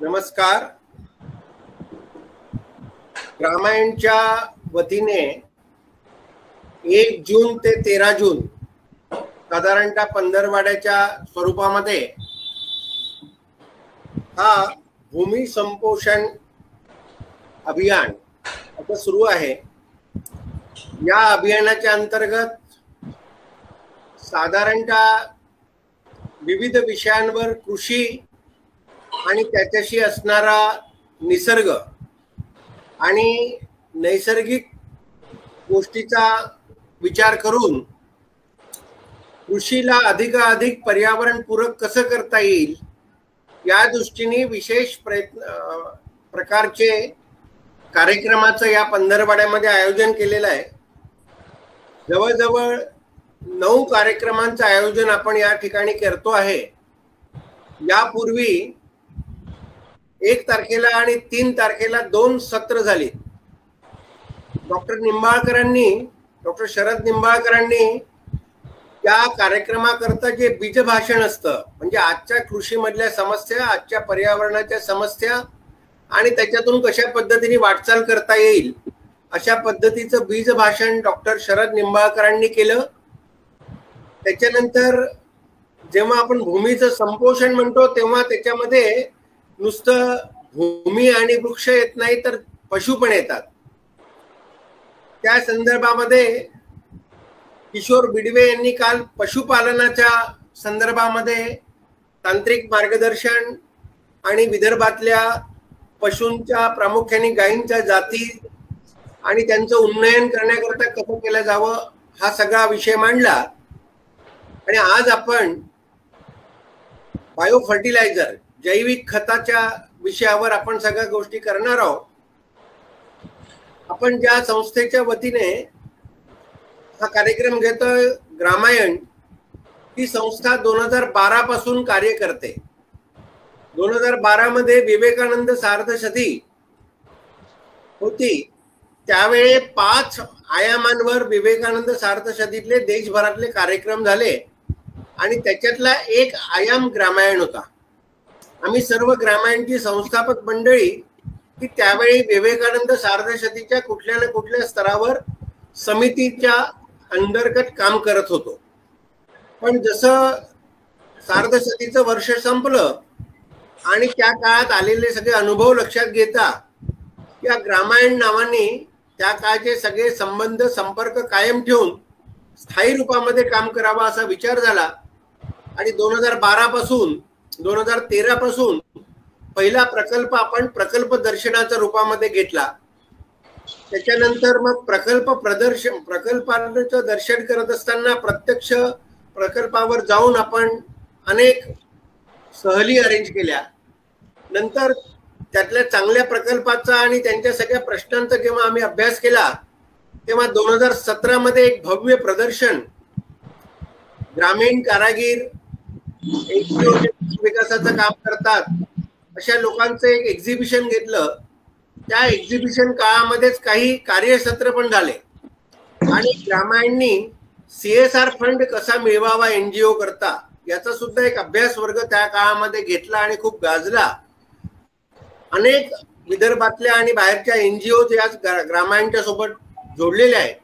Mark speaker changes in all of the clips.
Speaker 1: नमस्कार. ग्रामायणच्या वतीने 1 जून ते 13 जून साधारणतः पंधरवाड्याच्या स्वरूपामध्ये हा भूमी संपोषण अभियान आता सुरू आहे. या अभियानाच्या अंतर्गत साधारणतः विविध विषयांवर कृषी आणि त्याच्याशी असणारा निसर्ग आणि नैसर्गिक गोष्टीचा विचार करून कृषीला अधिकाधिक पर्यावरणपूरक कसं करता येईल या दृष्टीने विशेष प्रकारचे कार्यक्रमाचं या पंधरवाड्यामध्ये आयोजन केलेलं आहे. जवळजवळ 9 कार्यक्रमांचं आयोजन आपण या ठिकाणी करतो आहे. यापूर्वी 1 तारखेला आणि 3 तारखेला 2 सत्र झाली. डॉक्टर शरद निंबाळकरांनी त्या कार्यक्रमाकरता जे बीजभाषण असतं, म्हणजे आजच्या कृषीमधल्या समस्या, आजच्या पर्यावरणाच्या समस्या आणि त्याच्यातून कशा पद्धतीने वाटचाल करता येईल अशा पद्धतीचं बीजभाषण डॉक्टर शरद निंबाळकरांनी केलं. त्याच्यानंतर जेव्हा आपण भूमीचं संपोषण म्हणतो तेव्हा त्याच्यामध्ये नुसतं भूमी आणि वृक्ष येत नाही तर पशु पण येतात. त्या संदर्भामध्ये किशोर बिडवे यांनी काल पशुपालनाच्या संदर्भामध्ये तांत्रिक मार्गदर्शन आणि विदर्भातल्या पशूंच्या प्रामुख्याने गायींच्या जाती आणि त्यांचं उन्नयन करण्याकरता कसं केलं जावं हा सगळा विषय मांडला. आणि आज आपण बायो फर्टिलायझर जैविक खताच्या विषयावर आपण सगळ्या गोष्टी करणार आहोत. आपण ज्या संस्थेच्या वतीने हा कार्यक्रम घेतोय ग्रामायण, ही संस्था 2012 पासून कार्य करते. 2012 मध्ये विवेकानंद सार्धशती होती. त्यावेळी 5 आयामांवर विवेकानंद सार्धशतीतले देशभरातले कार्यक्रम झाले आणि त्याच्यातला एक आयाम ग्रामायण होता. आम्ही सर्व ग्रामायणची संस्थापक मंडळी की त्यावेळी विवेकानंद सार्धशतीच्या कुठल्या ना कुठल्या स्तरावर समितीच्या अंतर्गत काम करत होतो. पण जसं सार्धशतीचं वर्ष संपलं आणि त्या काळात आलेले सगळे अनुभव लक्षात घेता या ग्रामायण नावाने त्या काळचे सगळे संबंध संपर्क कायम ठेवून स्थायी रूपामध्ये काम करावा असा विचार झाला. आणि 2012 पासून 2013 पासून पहिला प्रकल्प आपण प्रकल्प दर्शनाच्या रूपामध्ये घेतला. त्याच्यानंतर मग प्रकल्पाचं दर्शन करत असताना प्रत्यक्ष प्रकल्पावर जाऊन आपण अनेक सहली अरेंज केल्या. नंतर त्यातल्या चांगल्या प्रकल्पाचा आणि त्यांच्या सगळ्या प्रश्नांचा जेव्हा आम्ही अभ्यास केला तेव्हा 2017 मध्ये एक भव्य प्रदर्शन ग्रामीण कारागीर विकासाचं काम करतात अशा लोकांचं एक एक्झिबिशन घेतलं. त्या एक्झिबिशन काळामध्येच काही कार्यसत्र पण झाले आणि ग्रामायणनी CSR फंड कसा मिळवावा NGO करता याचा सुद्धा एक अभ्यास वर्ग त्या काळामध्ये घेतला आणि खूप गाजला. अनेक विदर्भातल्या आणि बाहेरच्या NGO आज ग्रामायणच्या सोबत जोडलेल्या आहेत.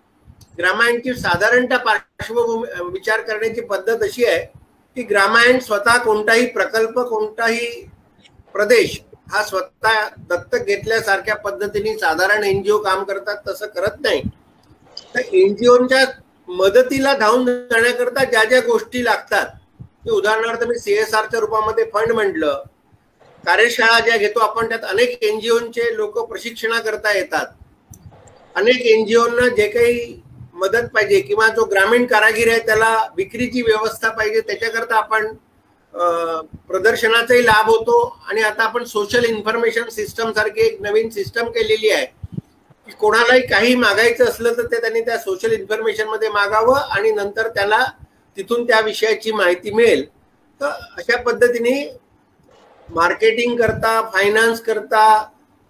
Speaker 1: ग्रामायणची साधारणतः पार्श्वभूमी विचार करण्याची पद्धत अशी आहे की ग्रामायण स्वतः कोणताही प्रकल्प, कोणताही प्रदेश हा स्वतः दत्तक घेतल्यासारख्या पद्धतीने साधारण NGO काम करतात तसं करत नाही. तर NGOच्या मदतीला धावून जाण्याकरता ज्या ज्या गोष्टी लागतात, उदाहरणार्थ मी CSRच्या रूपामध्ये फंड म्हटलं, कार्यशाळा ज्या घेतो आपण त्यात अनेक NGOचे लोक प्रशिक्षणाकरता येतात. अनेक NGOना जे काही मदत पाहिजे किंवा जो ग्रामीण कारागीर आहे त्याला विक्रीची व्यवस्था पाहिजे त्याच्याकरता आपण प्रदर्शनाचाही लाभ होतो. आणि आता आपण सोशल इन्फॉर्मेशन सिस्टम सारखी एक नवीन सिस्टम केलेली आहे की कोणालाही काही मागायचं असलं तर ते त्यांनी त्या सोशल इन्फॉर्मेशन मध्ये मागावं आणि नंतर त्याला तिथून त्या विषयाची माहिती मिळेल. तर अशा पद्धतीने मार्केटिंग करता, फायनान्स करता,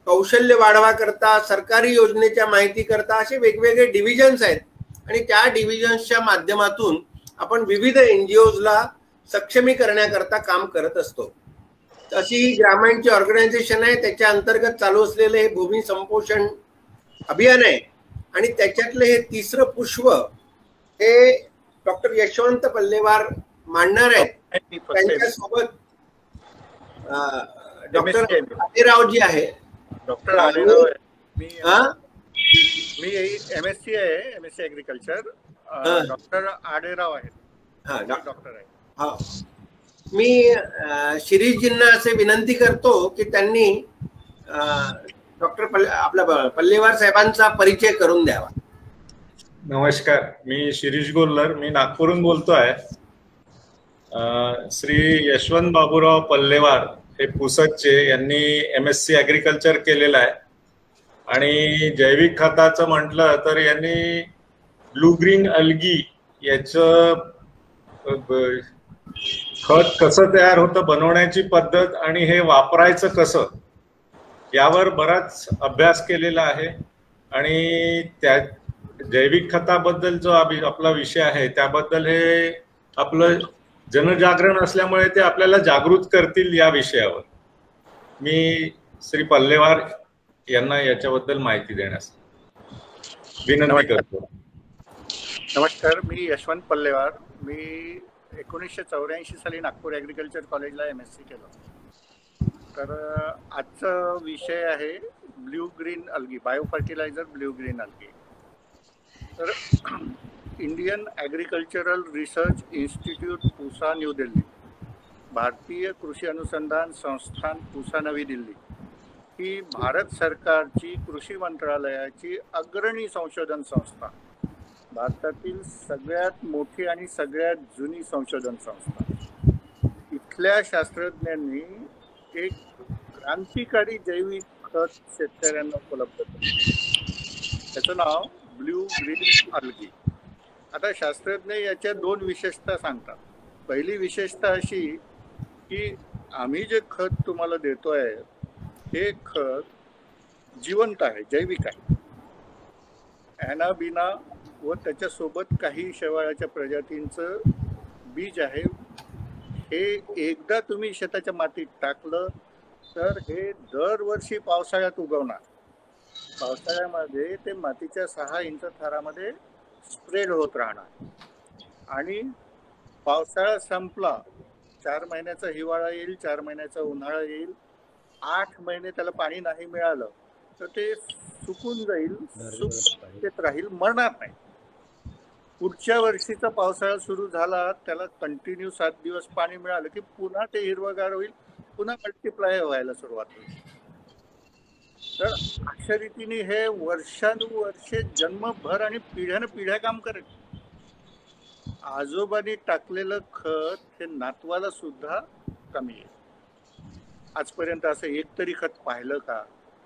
Speaker 1: कौशल्य वाढवा करता, सरकारी योजनेच्या माहिती करता असे वेगवेगळे डिव्हिजन्स आहेत आणि त्या डिव्हिजन्सच्या माध्यमातून आपण विविध NGOजला सक्षमी करण्याकरता काम करत असतो. अशी ही ग्रामांची ऑर्गनायझेशन आहे, त्याच्या अंतर्गत चालू असलेलं हे भूमी संपोषण अभियान आहे. आणि त्याच्यातलं हे तिसरं पुष्प हे डॉक्टर यशवंत पल्लेवार मांडणार आहेत. त्यांच्यासोबत डॉक्टर आदेरावजी आहे.
Speaker 2: डॉक्टर आदेराव मी MSc आहे, MSc ॲग्रिकल्चर. डॉक्टर आडेराव आहेत. डॉक्टर आहे.
Speaker 1: हा, मी शिरीषजींना असे विनंती करतो की त्यांनी डॉक्टर आपल्या पल्लेवार साहेबांचा परिचय करून द्यावा.
Speaker 3: नमस्कार, मी शिरीष गोल्लर, मी नागपूरहून बोलतोय. श्री यशवंत बाबूराव पल्लेवार हे पुसदचे, यांनी MSc ॲग्रिकल्चर केलेलं आहे. आणि जैविक खताचं म्हटलं तर यांनी ब्लू ग्रीन अल्गी याचं खत कसं तयार होतं, बनवण्याची पद्धत आणि हे वापरायचं कसं, यावर बराच अभ्यास केलेला आहे. आणि त्या जैविक खताबद्दल जो आपला विषय आहे त्याबद्दल हे आपलं जनजागरण असल्यामुळे ते आपल्याला जागृत करतील या विषयावर. मी श्री पल्लेवार यांना याच्याबद्दल माहिती देण्यास विनंती करतो.
Speaker 2: नमस्कार, मी यशवंत पल्लेवार. मी 1984 साली नागपूर ॲग्रिकल्चर कॉलेजला MSc केलं. तर आजचा विषय आहे blue green algae, bio fertiliser blue green algae. तर Indian agricultural research institute Pusa new Delhi, भारतीय कृषी अनुसंधान संस्थान पूसा नवी दिल्ली ही भारत सरकारची कृषी मंत्रालयाची अग्रणी संशोधन संस्था, भारतातील सगळ्यात मोठी आणि सगळ्यात जुनी संशोधन संस्था. इथल्या शास्त्रज्ञांनी एक क्रांतिकारी जैविक खत शेतकऱ्यांना उपलब्ध केलं. त्याचं नाव ब्ल्यू ग्रीन अल्गी. आता शास्त्रज्ञ याच्या 2 विशेषता सांगतात. पहिली विशेषता अशी की आम्ही जे खत तुम्हाला देतोय हे खत जिवंत आहे, जैविक आहे. ॲनाबिना व त्याच्यासोबत काही शेवाळाच्या प्रजातींचं बीज आहे. हे एकदा तुम्ही शेताच्या मातीत टाकलं तर हे दरवर्षी पावसाळ्यात उगवणार. पावसाळ्यामध्ये ते मातीच्या 6 इंच थरामध्ये स्प्रेड होत राहणार. आणि पावसाळा संपला, 4 महिन्याचा हिवाळा येईल, 4 महिन्याचा उन्हाळा येईल, 8 महिने त्याला पाणी नाही मिळालं तर ते सुकून जाईल, सुकत राहील, मरणार नाही. पुढच्या वर्षीचा पावसाळा सुरू झाला, त्याला कंटिन्यू 7 दिवस पाणी मिळालं की पुन्हा ते हिरवगार होईल, पुन्हा मल्टिप्लाय व्हायला सुरुवात होईल. तर अशा रीतीने हे वर्षानुवर्षे जन्मभर आणि पिढ्या काम करेल. आजोबांनी टाकलेलं खत हे नातवाला सुद्धा कमी आहे. आजपर्यंत असं एक तरी खत पाहिलं का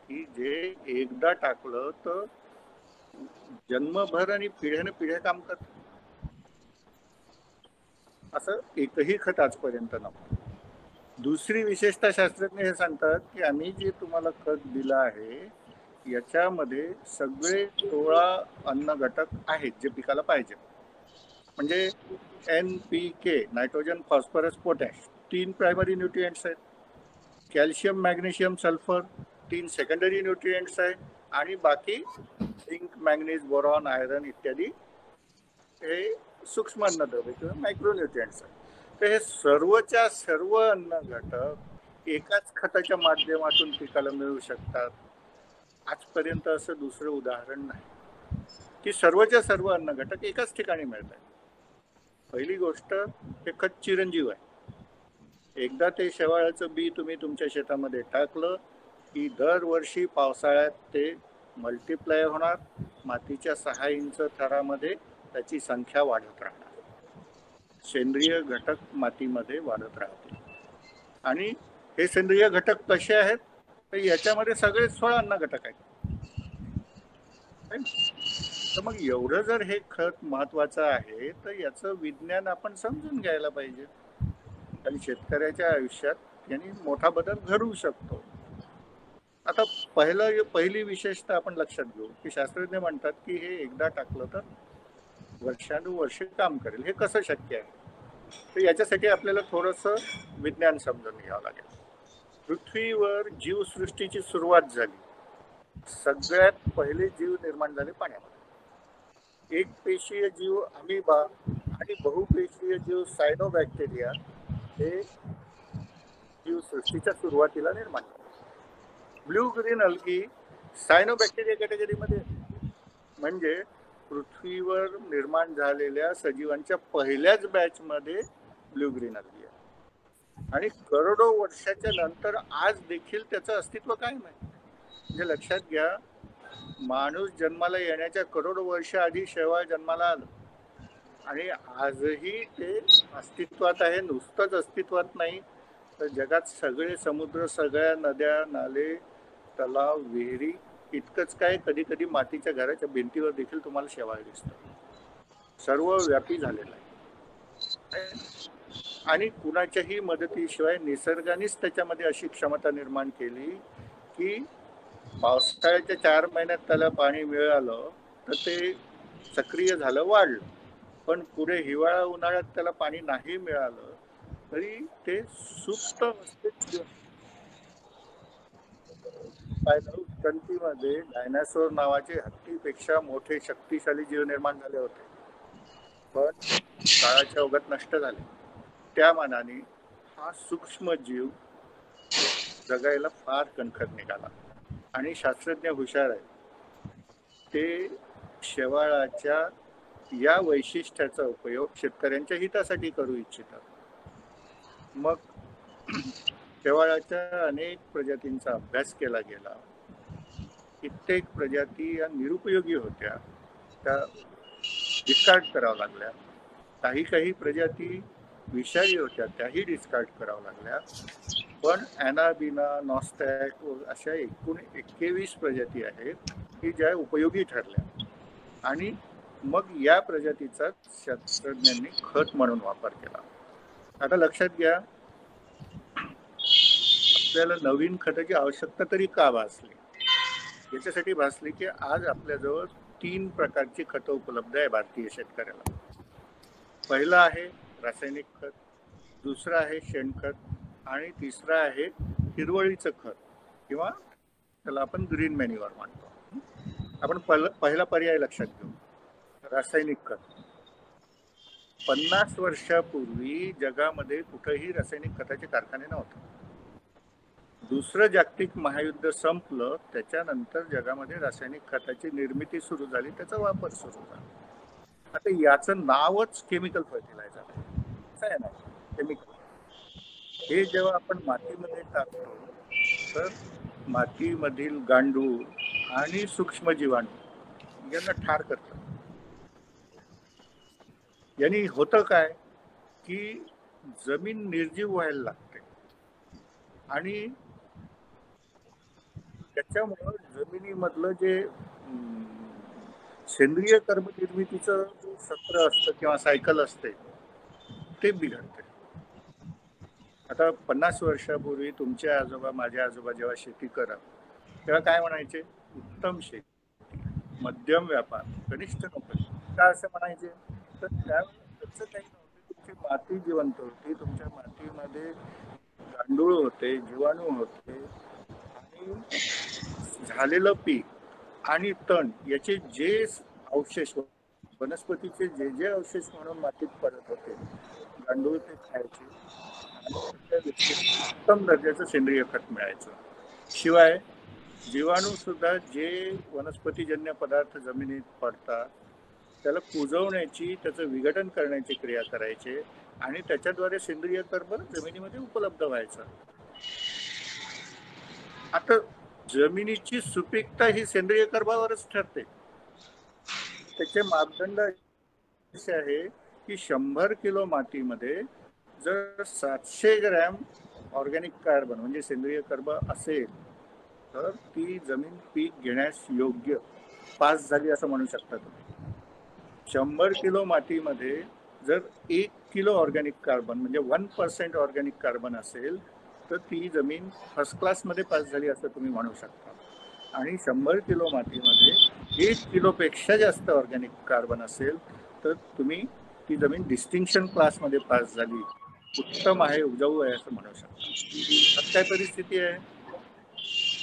Speaker 2: की जे एकदा टाकलं तर जन्मभर आणि पिढ्या काम करत? असं एकही खत आजपर्यंत नव्हतं. दुसरी विशेषता शास्त्रज्ञ हे सांगतात की आम्ही जे तुम्हाला खत दिलं आहे याच्यामध्ये सगळे 16 अन्न घटक आहेत जे पिकाला पाहिजे. म्हणजे NPK, nitrogen, phosphorus, potash 3 primary nutrients आहेत. Calcium, magnesium, sulphur 3 secondary nutrients आहेत. आणि बाकी झिंक, मॅंगनीज, बोरॉन, आयरन इत्यादी हे सूक्ष्म अन्नद्रव्ये किंवा मायक्रोन्यूट्रिएंट्स आहेत. तर हे सर्वच्या सर्व अन्न घटक एकाच खताच्या माध्यमातून पिकाला मिळू शकतात. आजपर्यंत असं दुसरं उदाहरण नाही की सर्वच्या सर्व अन्न घटक एकाच ठिकाणी मिळत आहेत. पहिली गोष्ट, हे खत चिरंजीव आहे. एकदा ते शेवाळाचं बी तुम्ही तुमच्या शेतामध्ये टाकलं की दरवर्षी पावसाळ्यात ते मल्टिप्लाय होणार, मातीच्या 6 इंच थरामध्ये त्याची संख्या वाढत राहणार, सेंद्रिय घटक मातीमध्ये वाढत राहतील. आणि हे सेंद्रिय घटक कसे आहेत तर याच्यामध्ये सगळे 16 अन्न घटक आहेत. तर मग एवढं जर हे खत महत्वाचं आहे तर याचं विज्ञान आपण समजून घ्यायला पाहिजे आणि शेतकऱ्याच्या आयुष्यात यांनी मोठा बदल घडवू शकतो. आता पहिली विशेषता आपण लक्षात घेऊ की शास्त्रज्ञ म्हणतात की हे एकदा टाकलं तर वर्षानुवर्षे काम करेल. हे कसं शक्य आहे? तर याच्यासाठी आपल्याला थोडंसं विज्ञान समजून घ्यावं लागेल. पृथ्वीवर जीवसृष्टीची सुरुवात झाली. सगळ्यात पहिले जीव निर्माण झाले पाण्यामध्ये. एक पेशीय जीव अमिबा आणि बहुपेशीय जीव सायनोबॅक्टेरिया हे जीवसृष्टीच्या सुरुवातीला निर्माण झाले. ब्ल्यू ग्रीन अल्गी सायनोबॅक्टेरिया कॅटेगरीमध्ये, म्हणजे पृथ्वीवर निर्माण झालेल्या सजीवांच्या पहिल्याच बॅच मध्ये ब्ल्यू ग्रीन अल्गी आहे. आणि करोडो वर्षाच्या नंतर आज देखील त्याचं अस्तित्व कायम आहे. म्हणजे लक्षात घ्या, माणूस जन्माला येण्याच्या करोडो वर्ष आधी शेवाळ जन्माला आलं आणि आजही ते अस्तित्वात आहे. नुसतंच अस्तित्वात नाही तर जगात सगळे समुद्र, सगळ्या नद्या, नाले, तलाव, विहिरी, इतकंच काय कधी कधी मातीच्या घराच्या भिंतीवर देखील तुम्हाला शेवाळ दिसतं. सर्व व्यापी झालेलं आहे. आणि कुणाच्याही मदतीशिवाय निसर्गानेच त्याच्यामध्ये अशी क्षमता निर्माण केली की पावसाळ्याच्या 4 महिन्यात त्याला पाणी मिळालं तर ते सक्रिय झालं, वाढलं. पण पुढे हिवाळा उन्हाळ्यात त्याला पाणी नाही मिळालं तरी ते सुप्त अवस्थेत. उत्क्रांतीमध्ये डायनासोर नावाचे हत्तीपेक्षा मोठे शक्तिशाली जीव निर्माण झाले होते, पण काळाच्या ओघात नष्ट झाले. त्या मानाने हा सूक्ष्म जीव जगायला फार कणखर निघाला. आणि शास्त्रज्ञ हुशार आहेत, ते शेवाळाच्या या वैशिष्ट्याचा उपयोग शेतकऱ्यांच्या हितासाठी करू इच्छितात. मग शेवाळाच्या अनेक प्रजातींचा अभ्यास केला गेला. कित्येक प्रजाती या निरुपयोगी होत्या, त्या डिस्कार्ड कराव्या लागल्या. काही प्रजाती विषारी होत्या, त्याही डिस्कार्ड कराव्या लागल्या. पण ॲनाबिना, नॉस्टॅक अशा एकूण 21 प्रजाती आहेत की ज्या उपयोगी ठरल्या. आणि मग या प्रजातीचा शास्त्रज्ञांनी खत म्हणून वापर केला. आता लक्षात घ्या, आपल्याला नवीन खताची आवश्यकता तरी का भासली? याच्यासाठी भासली की आज आपल्याजवळ 3 प्रकारची खतं उपलब्ध आहे भारतीय शेतकऱ्याला. पहिलं आहे रासायनिक खत, दुसरं आहे शेणखत आणि तिसरं आहे हिरवळीचं खत किंवा त्याला आपण ग्रीन मॅन्युअर म्हणतो. आपण पहिला पर्याय लक्षात घेऊ, रासायनिक खत. 50 वर्षापूर्वी जगामध्ये कुठेही रासायनिक खताचे कारखाने नव्हते. दुसरं जागतिक महायुद्ध संपलं, त्याच्यानंतर जगामध्ये रासायनिक खताची निर्मिती सुरू झाली, त्याचा वापर सुरू झाला. आता याचं नावच केमिकल फर्टिलायझर आहे ना, केमिकल. हे जेव्हा आपण मातीमध्ये टाकतो तर मातीमधील गांडूळ आणि सूक्ष्म जीवाणू यांना ठार करतात. यांनी होतं काय की जमीन निर्जीव व्हायला लागते आणि त्याच्यामुळं जमिनीमधलं जे सेंद्रिय कर्मनिर्मितीचं सत्र असतं किंवा सायकल असते ते बिघडते. आता 50 वर्षापूर्वी तुमचे आजोबा, माझे आजोबा जेव्हा शेती करत तेव्हा काय म्हणायचे? उत्तम शेती, मध्यम व्यापार, कनिष्ठ नोकरी. का असं म्हणायचे? तर त्यावेळेस काही नव्हते. तुमची माती जिवंत होती, तुमच्या मातीमध्ये गांडूळ होते, जीवाणू होते आणि झालेलं पीक आणि तण याचे जे अवशेष, वनस्पतीचे जे अवशेष म्हणून मातीत पडत होते, गांडूळ ते खायचे आणि उत्तम दर्जाचं सेंद्रिय खत मिळायचं. शिवाय जीवाणू सुद्धा जे वनस्पतीजन्य पदार्थ जमिनीत पडतात त्याला कुजवण्याची, त्याचं विघटन करण्याची क्रिया करायचे आणि त्याच्याद्वारे सेंद्रिय कर्ब जमिनीमध्ये उपलब्ध व्हायचं. आता जमिनीची सुपीकता ही सेंद्रिय कर्बावरच ठरते. त्याचे मापदंड असे आहे की 100 किलो मातीमध्ये जर 700 ग्रॅम ऑर्गॅनिक कार्बन म्हणजे सेंद्रिय कर्ब असेल तर ती जमीन पीक घेण्यास योग्य पास झाली असं म्हणू शकता तुम्ही. 100 किलो मातीमध्ये जर 1 किलो ऑर्गॅनिक कार्बन म्हणजे 1% ऑर्गॅनिक कार्बन असेल तर ती जमीन फर्स्ट क्लासमध्ये पास झाली असं तुम्ही म्हणू शकता. आणि 100 किलो मातीमध्ये 1 किलोपेक्षा जास्त ऑर्गॅनिक कार्बन असेल तर तुम्ही ती जमीन डिस्टिंक्शन क्लासमध्ये पास झाली उत्तम आहे, उपजाऊ आहे असं म्हणू शकतो. आज काय परिस्थिती आहे?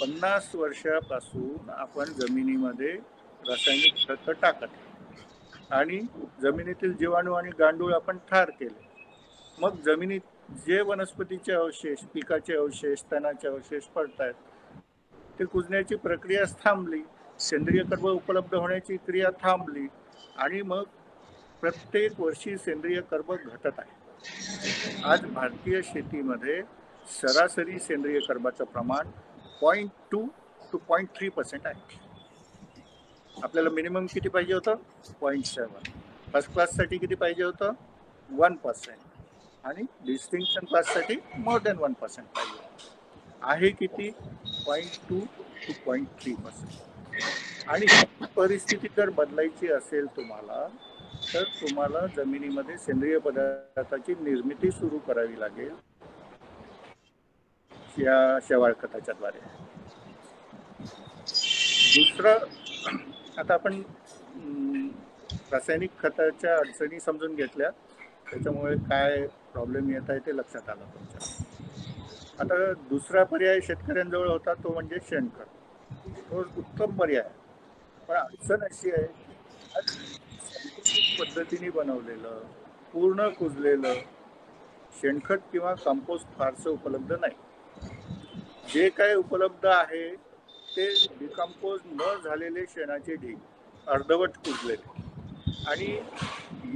Speaker 2: 50 वर्षापासून आपण जमिनीमध्ये रासायनिक खतं टाकत आणि जमिनीतील जीवाणू आणि गांडूळ आपण ठार केले. मग जमिनीत जे वनस्पतीचे अवशेष, पिकाचे अवशेष, तणाचे अवशेष पडतायत ते कुजण्याची प्रक्रिया थांबली, सेंद्रिय कर्ब उपलब्ध होण्याची क्रिया थांबली आणि मग प्रत्येक वर्षी सेंद्रिय कर्ब घटत आहे. आज भारतीय शेतीमध्ये सरासरी सेंद्रिय कर्बाचं प्रमाण 0.2 to 0.3% आहे. आपल्याला मिनिमम किती पाहिजे होतं? 0.7. फर्स्ट क्लाससाठी किती पाहिजे होतं? 1%. आणि डिस्टिंक्शन क्लाससाठी मोर दॅन 1% पाहिजे आहे. किती? 0.2 to 0.3%. आणि परिस्थिती जर बदलायची असेल तुम्हाला, तर तुम्हाला जमिनीमध्ये सेंद्रिय पदार्थाची निर्मिती सुरू करावी लागेल या शेवाळ खताच्या द्वारे. दुसरं, आता आपण रासायनिक खताच्या अडचणी समजून घेतल्या, त्याच्यामुळे काय प्रॉब्लेम येत आहे ते लक्षात आलं तुमच्या. आता दुसरा पर्याय शेतकऱ्यांजवळ होता, तो म्हणजे शेणखत. तो उत्तम पर्याय, पण अडचण अशी आहे की पद्धतीने बनवलेलं पूर्ण कुजलेलं शेणखत किंवा कंपोस्ट फारसं उपलब्ध नाही. जे काय उपलब्ध आहे ते डिकम्पोज न झालेले शेणाचे ढीग, अर्धवट कुजलेले. आणि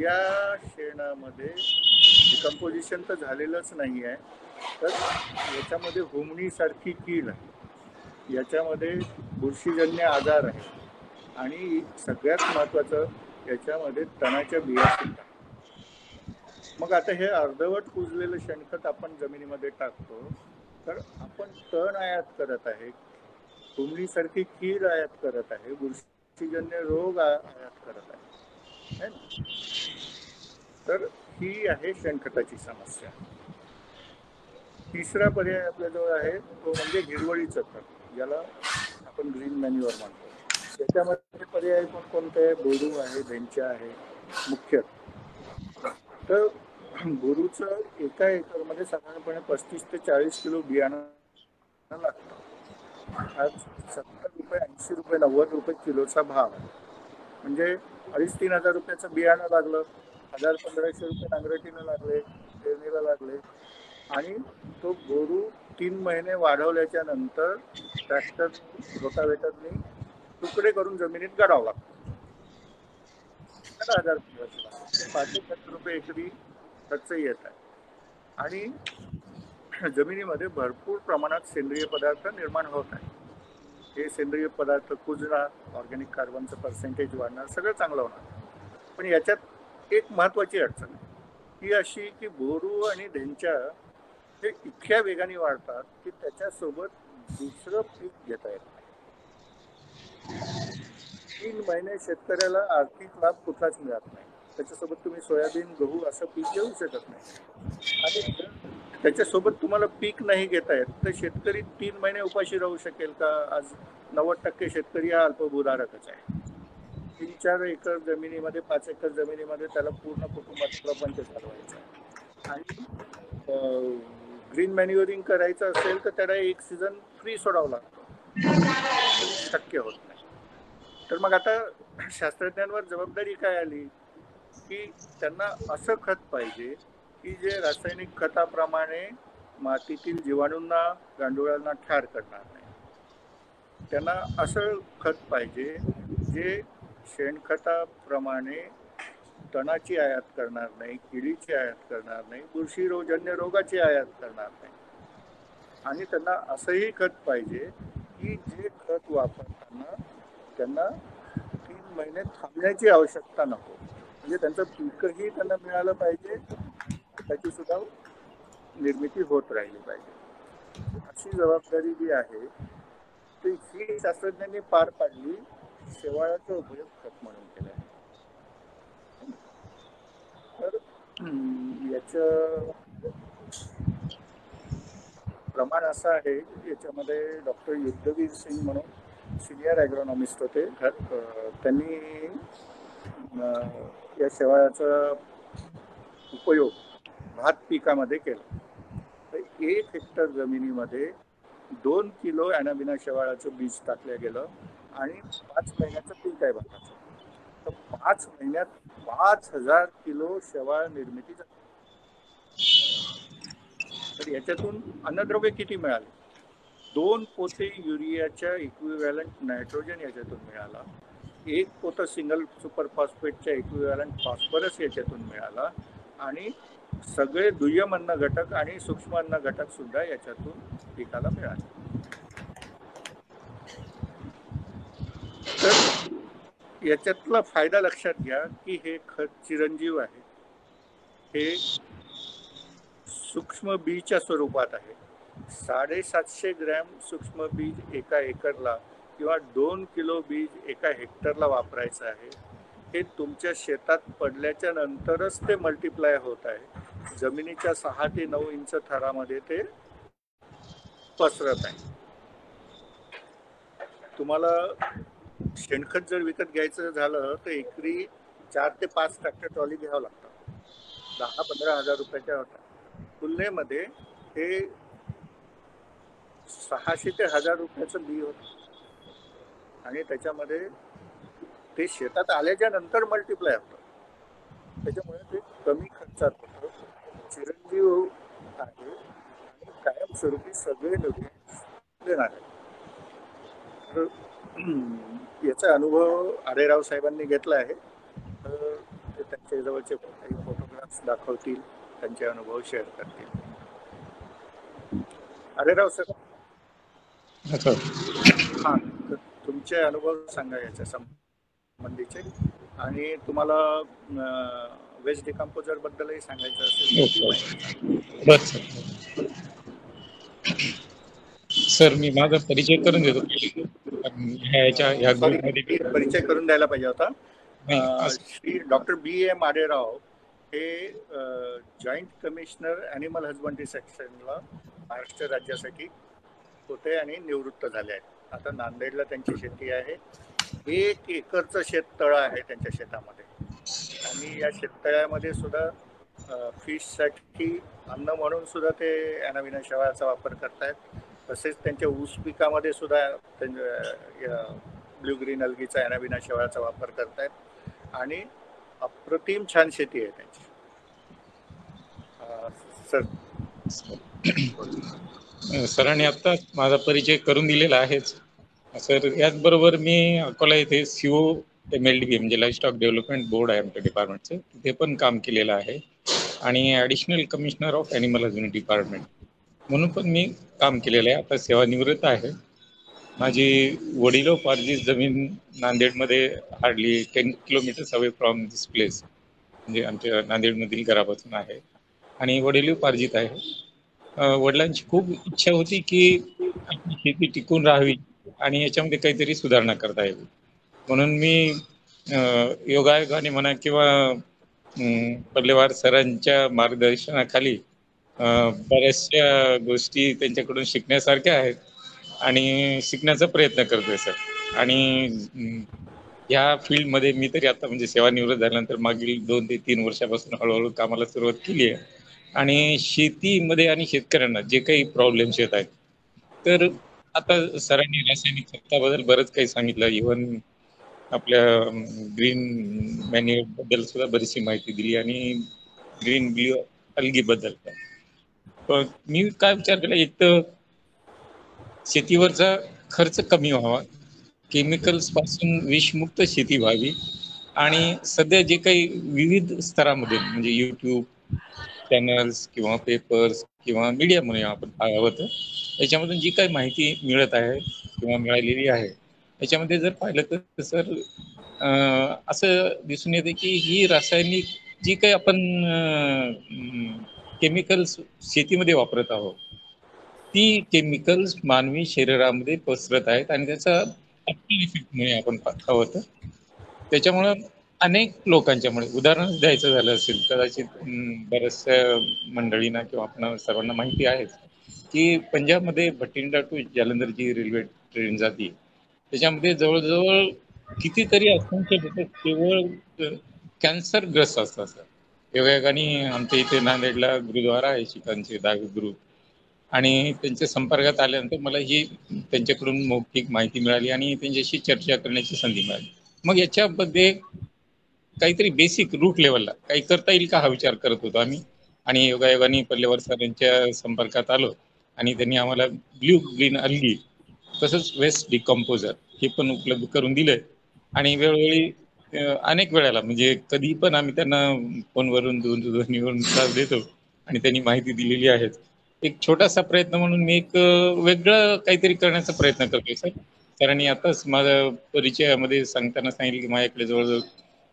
Speaker 2: या शेणामध्ये डिकम्पोजिशन तर झालेलंच नाही आहे, तर याच्यामध्ये हुमणीसारखी कीड आहे, याच्यामध्ये बुरशीजन्य आजार आहे आणि सगळ्यात महत्त्वाचं याच्यामध्ये तणाच्या बिया सुद्धा. मग आता हे अर्धवट कुजलेलं शेणखत आपण जमिनीमध्ये टाकतो, तर आपण तण आयात करत आहे, हुमणीसारखी कीड आयात करत आहे, बुरशीजन्य रोग आयात करत आहे. तर ही आहे शेणखताची समस्या. तिसरा पर्याय आपल्याजवळ आहे, तो म्हणजे हिरवळीचं खत, ज्याला आपण ग्रीन मॅन्युअर म्हणतो. त्याच्यामध्ये पर्याय कोणते? बोरू आहे, भेंच्या आहे मुख्य. तर बोरूचं एका एकरमध्ये साधारणपणे 35 ते 40 किलो बियाणं लागतं. आज 70 रुपये, 80 रुपये, 90 रुपये किलोचा भाव, म्हणजे 2,500-3,000 हजार रुपयाचं बियाणं लागलं, 1,000-1,500 रुपये नांगरटीनं लागले, पेरणीला लागले. आणि तो बोरू 3 महिने वाढवल्याच्या नंतर ट्रॅक्टर रोटावेटरनी तुकडे करून जमिनीत गाडावं लागतं. 5,000 रुपये एकरी खर्च येत आहे. आणि जमिनीमध्ये भरपूर प्रमाणात सेंद्रिय पदार्थ निर्माण होत आहे. हे सेंद्रिय पदार्थ कुजणार, ऑर्गॅनिक कार्बनचं पर्सेंटेज वाढणार, सगळं चांगलं होणार. पण याच्यात एक महत्त्वाची अडचण आहे, ही अशी की बोरू आणि ढेंच्या हे इतक्या वेगाने वाढतात की त्याच्यासोबत दुसरं पीक घेता येत नाही. 3 महिने शेतकऱ्याला आर्थिक लाभ कुठलाच मिळत नाही. त्याच्यासोबत तुम्ही सोयाबीन, गहू असं पीक घेऊ शकत नाही. आणि त्याच्यासोबत तुम्हाला पीक नाही घेता येत, तर शेतकरी 3 महिने उपाशी राहू शकेल का? आज 90% शेतकरी हा अल्पभूधारकच आहे. 3-4 एकर जमिनीमध्ये, 5 एकर जमिनीमध्ये त्याला पूर्ण कुटुंबाचा पंच चालवायचा आहे. आणि ग्रीन मॅन्युअरिंग करायचं असेल तर त्याला एक सीझन फ्री सोडावं लागतं, शक्य होत नाही. तर मग आता शास्त्रज्ञांवर जबाबदारी काय आली की त्यांना असं खत पाहिजे की जे रासायनिक खताप्रमाणे मातीतील जीवाणूंना, गांडुळांना ठार करणार नाही. त्यांना असं खत पाहिजे जे शेणखताप्रमाणे तणाची आयात करणार नाही, किडीची आयात करणार नाही, बुरशीजन्य रोगाची आयात करणार नाही. आणि त्यांना असंही खत पाहिजे की जे खत वापरताना त्यांना 3 महिने थांबण्याची आवश्यकता नको, म्हणजे त्यांचं पीकही त्यांना मिळालं पाहिजे, त्याची सुद्धा निर्मिती होत राहिली पाहिजे. अशी जबाबदारी जी आहे ती ही शास्त्रज्ञांनी पार पाडली, शेवाळाचा उपयोग खत म्हणून केला आहे. तर याचं प्रमाण असं आहे, याच्यामध्ये डॉक्टर युद्धवीर सिंग म्हणून सिनियर ॲग्रोनॉमिस्ट होते, त्यांनी या शेवाळाचा उपयोग भात पिकामध्ये केलं तर 1 हेक्टर जमिनीमध्ये 2 किलो ॲनाबिना शेवाळाचं बीज टाकलं गेलं आणि 5 महिन्याचं पीक आहे भाताचं. तर 5 महिन्यात 5000 किलो शेवाळ निर्मिती झाली. तर याच्यातून अन्नद्रव्य किती मिळाले? 2 पोते युरियाच्या इक्विव्हॅलंट नायट्रोजन याच्यातून मिळाला, 1 पोतं सिंगल सुपर फॉस्फेटच्या इक्विव्हॅलंट फॉस्फरस याच्यातून मिळाला आणि सगळे दुय्यम अन्न घटक आणि सूक्ष्म अन्न घटक सुद्धा याच्यातून पिकाला मिळाले. तर याच्यातला फायदा लक्षात घ्या की हे खत चिरंजीव आहे. हे सूक्ष्म बीजच्या स्वरूपात आहे. 750 ग्रॅम सूक्ष्म बीज एका एकरला किंवा 2 किलो बीज एका हेक्टरला वापरायचं आहे. हे तुमच्या शेतात पडल्याच्या नंतरच ते मल्टिप्लाय होत आहे. जमिनीच्या 6 ते 9 इंच थरामध्ये ते पसरत आहे. तुम्हाला शेणखत जर विकत घ्यायचं झालं तर एकरी 4 ते 5 ट्रॅक्टर ट्रॉली घ्यावं लागतं. 10-15 हजार रुपयाच्या होतात. तुलनेमध्ये हे 600 ते 1000 रुपयाचं बी होतं आणि त्याच्यामध्ये ते शेतात आल्याच्या नंतर मल्टिप्लाय होतं. त्याच्यामुळे ते कमी खर्चात होतं, चिरंजीव आहे आणि कायमस्वरूपी सगळे न्यूट्रिएंट्स देणार आहे. तर याचा अनुभव आरेराव साहेबांनी घेतला आहे. तर ते त्यांच्या जवळचे काही फोटोग्राफ्स दाखवतील, त्यांचे अनुभव शेअर करतील. आरेराव सर, हां, तर तुमचे अनुभव सांगा याच्या संबंधीचे आणि तुम्हाला वेस्ट डिकम्पोजर बद्दलही सांगायचं असेल.
Speaker 4: सर, मी माझा परिचय करून देतो.
Speaker 2: परिचय करून द्यायला पाहिजे होता. Shri doctor B.M. आरेराव हे जॉईंट कमिशनर ॲनिमल हजबंड्री सेक्शनला महाराष्ट्र राज्यासाठी होते आणि निवृत्त झाले आहेत. आता नांदेडला त्यांची शेती आहे. 1 एकरचं शेततळं आहे त्यांच्या शेतामध्ये आणि या शेततळ्यामध्ये सुद्धा फिशसाठी अन्न म्हणून सुद्धा ते ॲनाबिना शेवाळाचा वापर करतायत. तसेच त्यांच्या ऊस पिकामध्ये सुद्धा ब्ल्यू ग्रीन अल्गीचा ॲनाबिना शेवाळाचा वापर करतायत आणि अप्रतिम छान शेती आहे त्यांची.
Speaker 4: सरांनी आता माझा परिचय करून दिलेला आहेच. सर, याचबरोबर मी अकोला येथे COMLDB म्हणजे लाईव्हस्टॉक डेव्हलपमेंट बोर्ड आहे आमच्या डिपार्टमेंटचं, तिथे पण काम केलेलं आहे आणि additional commissioner of animal husbandry department म्हणून पण मी काम केलेलं आहे. आता सेवानिवृत्त आहे. माझी वडिलोपार्जित जमीन नांदेडमध्ये hardly 10 kilometres away from this place, म्हणजे आमच्या नांदेडमधील घरापासून आहे आणि वडिलोपार्जित आहे. वडिलांची खूप इच्छा होती की आपली शेती टिकून राहावी आणि याच्यामध्ये काहीतरी सुधारणा करता येईल, म्हणून मी योगायोगाने म्हणा किंवा पल्लेवार सरांच्या मार्गदर्शनाखाली बऱ्याचशा गोष्टी त्यांच्याकडून शिकण्यासारख्या आहेत आणि शिकण्याचा प्रयत्न करतोय सर. आणि या फील्डमध्ये मी तरी आता म्हणजे सेवानिवृत्त झाल्यानंतर मागील 2 ते 3 वर्षापासून हळूहळू कामाला सुरुवात केली आहे आणि शेतीमध्ये आणि शेतकऱ्यांना जे काही प्रॉब्लेम्स येत आहेत, तर आता सरांनी रासायनिक खताबद्दल बरंच काही सांगितलं. इव्हन आपल्या ग्रीन मॅन्युअर बद्दल सुद्धा बरीचशी माहिती दिली आणि ग्रीन ब्ल्यू अल्गी बद्दल. पण मी काय विचार केला, एक तर शेतीवरचा खर्च कमी व्हावा, केमिकल्स पासून विषमुक्त शेती व्हावी आणि सध्या जे काही विविध स्तरामध्ये म्हणजे यूट्यूब चॅनल्स किंवा पेपर्स किंवा मीडिया म्हणूया आपण पाहावं, तर याच्यामधून जी काही माहिती मिळत आहे किंवा मिळालेली आहे याच्यामध्ये जर पाहिलं तर सर असं दिसून येते की ही रासायनिक जी काही आपण केमिकल्स शेतीमध्ये वापरत आहोत, ती केमिकल्स मानवी शरीरामध्ये पसरत आहेत आणि त्याचा इफेक्टमुळे आपण पाहत. त्याच्यामुळं अनेक लोकांच्यामुळे, उदाहरण द्यायचं झालं असेल, कदाचित बऱ्याचशा मंडळींना किंवा आपण सर्वांना माहिती आहेच की पंजाबमध्ये भटिंडा टू जालंधर जी रेल्वे ट्रेन जाते, त्याच्यामध्ये जवळजवळ कितीतरी असंख्य लोक केवळ कॅन्सरग्रस्त असतात. योगायोगाने आमच्या इथे नांदेडला गुरुद्वारा आहे शिखांचे 10 गुरु, आणि त्यांच्या संपर्कात आल्यानंतर मला ही त्यांच्याकडून मौखिक माहिती मिळाली आणि त्यांच्याशी चर्चा करण्याची संधी मिळाली. मग याच्यामध्ये काहीतरी बेसिक रूट लेवलला काही करता येईल का हा विचार करत होतो आम्ही. आणि योगायोगाने पल्लेवर सरांच्या संपर्कात आलो आणि त्यांनी आम्हाला ब्ल्यू ग्रीन अल्गी तसंच वेस्ट डिकम्पोजर हे पण उपलब्ध करून दिलंय. आणि वेळोवेळी अनेक वेळेला म्हणजे कधी पण आम्ही त्यांना फोनवरून ध्वनीवरून त्रास देतो आणि त्यांनी माहिती दिलेली आहे. एक छोटासा प्रयत्न म्हणून मी एक वेगळं काहीतरी करण्याचा प्रयत्न करतोय सर. सरांनी आताच माझ्या परिचयामध्ये सांगताना सांगितलं की माझ्याकडे जवळजवळ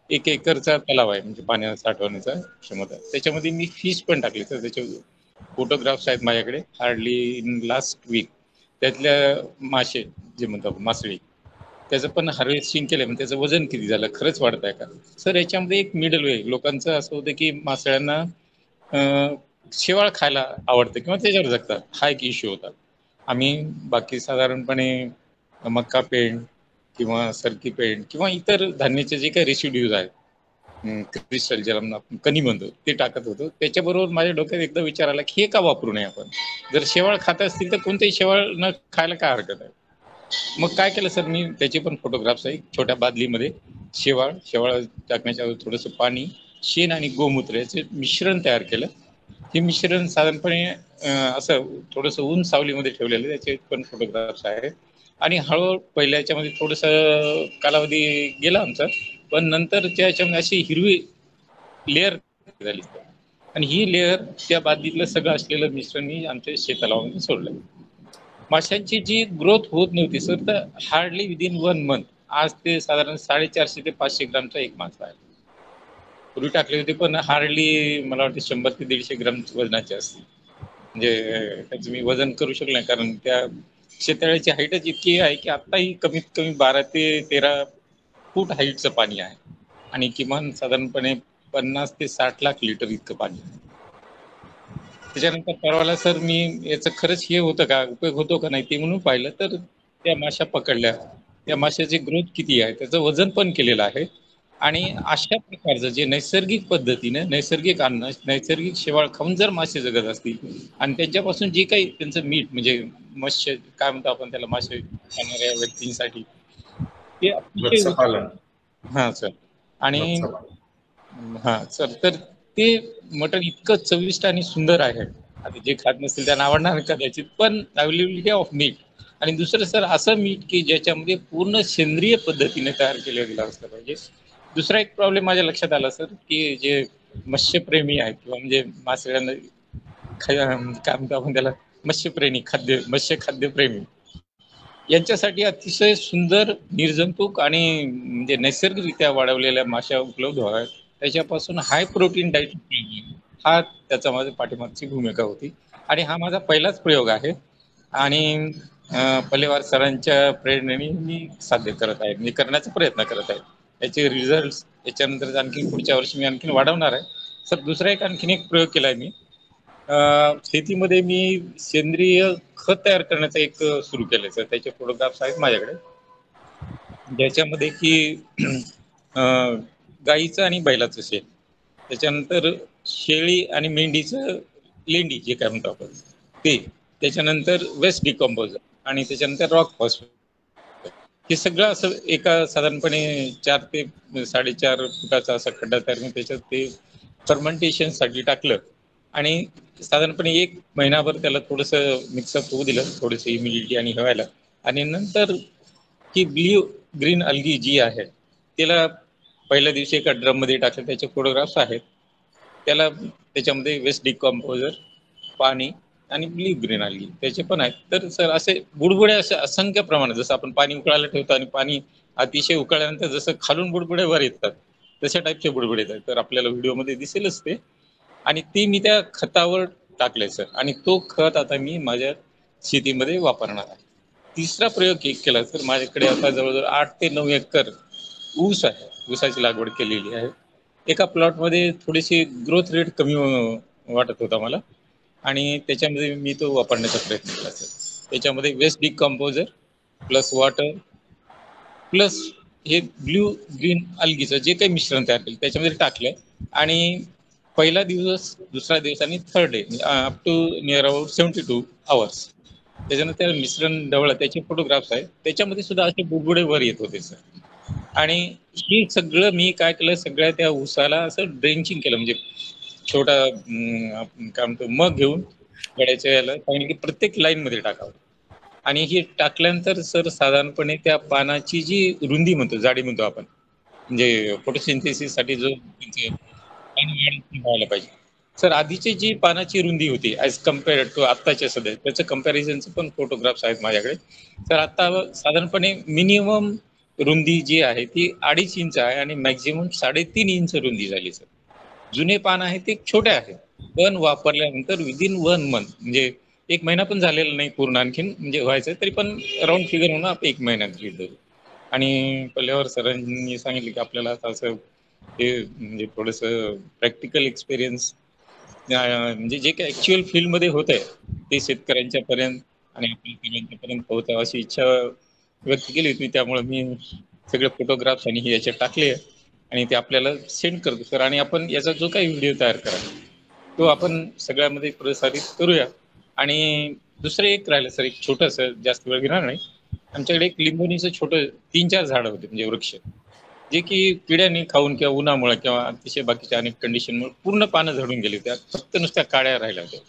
Speaker 4: 1 एकरचा तलाव आहे, म्हणजे पाण्याचा साठवण्याचा क्षमता. त्याच्यामध्ये मी फिश पण टाकले तर त्याचे फोटोग्राफ्स आहेत माझ्याकडे. हार्डली इन लास्ट वीक त्यातल्या मासे जे म्हणतो आपण मासळी त्याचं पण हार्वेस्टिंग केलं. म्हणजे त्याचं वजन किती झालं, खरंच वाढत आहे का सर. याच्यामध्ये एक मिडल वे लोकांचं असं होतं की मासळ्यांना शेवाळ खायला आवडतं किंवा त्याच्यावर जगतात, हा एक इश्यू होता. आम्ही बाकी साधारणपणे मक्का पेंड किंवा सरकी पेंड किंवा इतर धान्याचे जे काही रेसिड्यूज आहेत, क्रिस्टल ज्याला आपण कणी म्हणतो, ते टाकत होतो. त्याच्याबरोबर माझ्या डोक्यात एकदा विचार आला की हे का वापरू नये आपण. जर शेवाळ खात असतील तर कोणतेही शेवाळ न खायला काय हरकत आहे. मग काय केलं सर, मी त्याचे पण फोटोग्राफ्स आहे. छोट्या बादलीमध्ये शेवाळ टाकण्याच्या थोडंसं पाणी, शेण आणि गोमूत्र याचे मिश्रण तयार केलं. हे मिश्रण साधारणपणे असं थोडंसं ऊन सावलीमध्ये ठेवलेलं, त्याचे पण फोटोग्राफ्स आहेत. आणि हळूहळू पहिल्या याच्यामध्ये थोडंसं कालावधी गेला आमचा, पण नंतरच्या याच्यामध्ये अशी हिरवी लेअर झाली आणि ही लेअर त्या बादलीतलं सगळं असलेलं मिश्रण मी आमच्या शेततलावामध्ये सोडलं. माशांची जी ग्रोथ होत नव्हती सर, तर हार्डली विदिन 1 मंथ आज ते साधारण 450 ते 500 ग्रामचा एक मासा आहे. पूर्वी टाकले होते पण हार्डली मला वाटते 100 ते 150 ग्राम वजनाचे असतील. म्हणजे त्याचं मी वजन करू शकलो नाही, कारण त्या शेततळ्याची हाईटच इतकी आहे की आत्ताही कमीत कमी 12 ते 13 फूट हाईटचं पाणी आहे आणि किमान साधारणपणे 50 ते 60 लाख लिटर इतकं पाणी आहे. त्याच्यानंतर परवाला सर मी याचं खरंच हे होतं का, उपयोग होतो का नाही ते म्हणून पाहिलं, तर त्या माशा पकडल्या. त्या माशाची ग्रोथ किती आहे त्याचं वजन पण केलेलं आहे. आणि अशा प्रकारचं जे नैसर्गिक पद्धतीने नैसर्गिक अन्न नैसर्गिक शेवाळ खाऊन जर मासे जगत असतील आणि त्यांच्यापासून जे काही त्यांचं मीठ म्हणजे मत्स्य काय म्हणतो आपण त्याला, मासे खाणाऱ्या व्यक्तींसाठी ते अतिशय
Speaker 3: मत्स्यपालन.
Speaker 4: हा सर. आणि
Speaker 3: मत्स्यपालन.
Speaker 4: हा सर, तर ते मटण इतकं चविष्ट आणि सुंदर आहे. आता जे खात नसतील त्यांना आवडणार कदाचित, पण अवेलेबिलिटी ऑफ मीठ. आणि दुसरं सर असं मीठ की ज्याच्यामध्ये पूर्ण सेंद्रिय पद्धतीने तयार केलं गेलं असलं पाहिजे. दुसरा एक प्रॉब्लेम माझ्या लक्षात आला सर, की जे मत्स्यप्रेमी आहेत किंवा म्हणजे मासळ्यांना काय म्हणतो आपण त्याला, मत्स्य खाद्यप्रेमी यांच्यासाठी अतिशय सुंदर निर्जंतुक आणि म्हणजे नैसर्गिकरित्या वाढवलेल्या माश्या उपलब्ध व्हाव्यात, त्याच्यापासून हाय प्रोटीन डाईट हा त्याचा माझ्या पाठीमागची भूमिका होती. आणि हा माझा पहिलाच प्रयोग आहे आणि पल्लेवार सरांच्या प्रेरणेने मी साध्य करत आहे, मी करण्याचा प्रयत्न करत आहे. याचे रिझल्ट याच्यानंतर आणखी पुढच्या वर्षी मी आणखीन वाढवणार आहे सर. दुसरा आणखीन एक प्रयोग केला आहे मी. शेतीमध्ये मी सेंद्रिय खत तयार करण्याचं एक सुरू केलंय सर. त्याचे फोटोग्राफ्स आहेत माझ्याकडे, ज्याच्यामध्ये की गाईचं आणि बैलाचं शेण, त्याच्यानंतर शेळी आणि मेंढीचं लेंडी जे काय म्हणतो आपण ते, त्याच्यानंतर वेस्ट डिकम्पोजर आणि त्याच्यानंतर रॉक फॉस्फेट, हे सगळं असं एका साधारणपणे 4 ते 4.5 फुटाचा असा खड्डा तयार करून त्याच्यात ते फर्मेंटेशनसाठी टाकलं आणि साधारणपणे 1 महिनाभर त्याला थोडंसं मिक्सअप होऊ दिलं, थोडंसं इम्युनिटी आणि व्हायला. आणि नंतर की ब्ल्यू ग्रीन अल्गी जी आहे त्याला पहिल्या दिवशी एका ड्रममध्ये टाकलं, त्याचे फोटोग्राफ्स आहेत. त्याला त्याच्यामध्ये वेस्ट डिकम्पोजर, पाणी आणि ब्ल्यू ग्रीन अल्गी त्याचे पण आहेत. तर सर असे बुडबुडे असे असंख्य प्रमाणात, जसं आपण पाणी उकळायला ठेवतो आणि पाणी अतिशय उकळल्यानंतर जसं खालून बुडबुडे वर येतात तशा टाईपचे बुडबुडे येतात. तर आपल्याला व्हिडिओमध्ये दिसेलच ते. आणि ते मी त्या खतावर टाकलंय सर, आणि तो खत आता मी माझ्या शेतीमध्ये वापरणार आहे. तिसरा प्रयोग एक केला सर, माझ्याकडे आता जवळजवळ 8 ते 9 एकर ऊस आहे. ऊसाची लागवड केलेली आहे. एका प्लॉटमध्ये थोडीशी ग्रोथ रेट कमी वाटत होता मला आणि त्याच्यामध्ये मी तो वापरण्याचा प्रयत्न केला सर. त्याच्यामध्ये waste decomposer plus water plus हे ब्ल्यू ग्रीन अल्गीचं जे काही मिश्रण तयार केलं त्याच्यामध्ये टाकलं आणि पहिला दिवस, दुसरा दिवस आणि third day up to near about 72 hours. त्याच्यानंतर मिश्रण ढवळलं, त्याचे फोटोग्राफ्स आहेत. त्याच्यामध्ये सुद्धा असे बुडबुडे वर येत होते सर. आणि हे सगळं मी काय केलं, सगळ्या त्या ऊसाला असं ड्रेंचिंग केलं. म्हणजे छोटा आपण काय म्हणतो मग घेऊन गड्याच्या याला सांगितलं की प्रत्येक लाईन मध्ये टाकावं. आणि हे टाकल्यानंतर सर साधारणपणे त्या पानाची जी रुंदी म्हणतो, जाडी म्हणतो आपण, म्हणजे फोटोसिंथेसिस साठी जो व्हायला पाहिजे सर, आधीची जी पानाची रुंदी होती ऍज कम्पेअर्ड टू आत्ताच्या सध्या, त्याचं कम्पॅरिझनचं पण फोटोग्राफ्स आहेत माझ्याकडे. तर आता साधारणपणे मिनिमम रुंदी जी आहे ती 2.5 इंच आहे आणि मॅक्झिमम 3.5 इंच रुंदी झाली सर. जुने पान आहे ते छोटे आहेत, पण वापरल्यानंतर विदिन 1 मंथ, म्हणजे 1 महिना पण झालेला नाही पूर्ण, आणखीन म्हणजे व्हायचं तरी पण राऊंड फिगर म्हणून आपण 1 महिन्यात घेतो. आणि पल्ल्यावर सरांनी सांगितलं की आपल्याला असं हे म्हणजे थोडस प्रॅक्टिकल एक्सपिरियन्स, म्हणजे जे काही ऍक्च्युअल फील्ड मध्ये होत आहे ते शेतकऱ्यांच्या पर्यंत आणि आपल्या पर्यंत पोहोचावं अशी इच्छा व्यक्त केली होती. त्यामुळे मी सगळे फोटोग्राफ्स आणि याच्यात टाकले आणि ते आपल्याला सेंड करतो सर. आणि आपण याचा जो काही व्हिडिओ तयार करा तो आपण सगळ्यामध्ये प्रसारित करूया. आणि दुसरं एक राहिलं सर, एक छोटस, जास्त वेळ घेणार नाही. आमच्याकडे एक लिंबोनीचं छोटं 3-4 झाडं होते, म्हणजे वृक्ष, जे की किड्याने खाऊन किंवा उन्हामुळे किंवा अतिशय बाकीच्या अनेक कंडिशनमुळे पूर्ण पानं झडून गेली, त्या फक्त नुसत्या काड्या राहिल्या होत्या.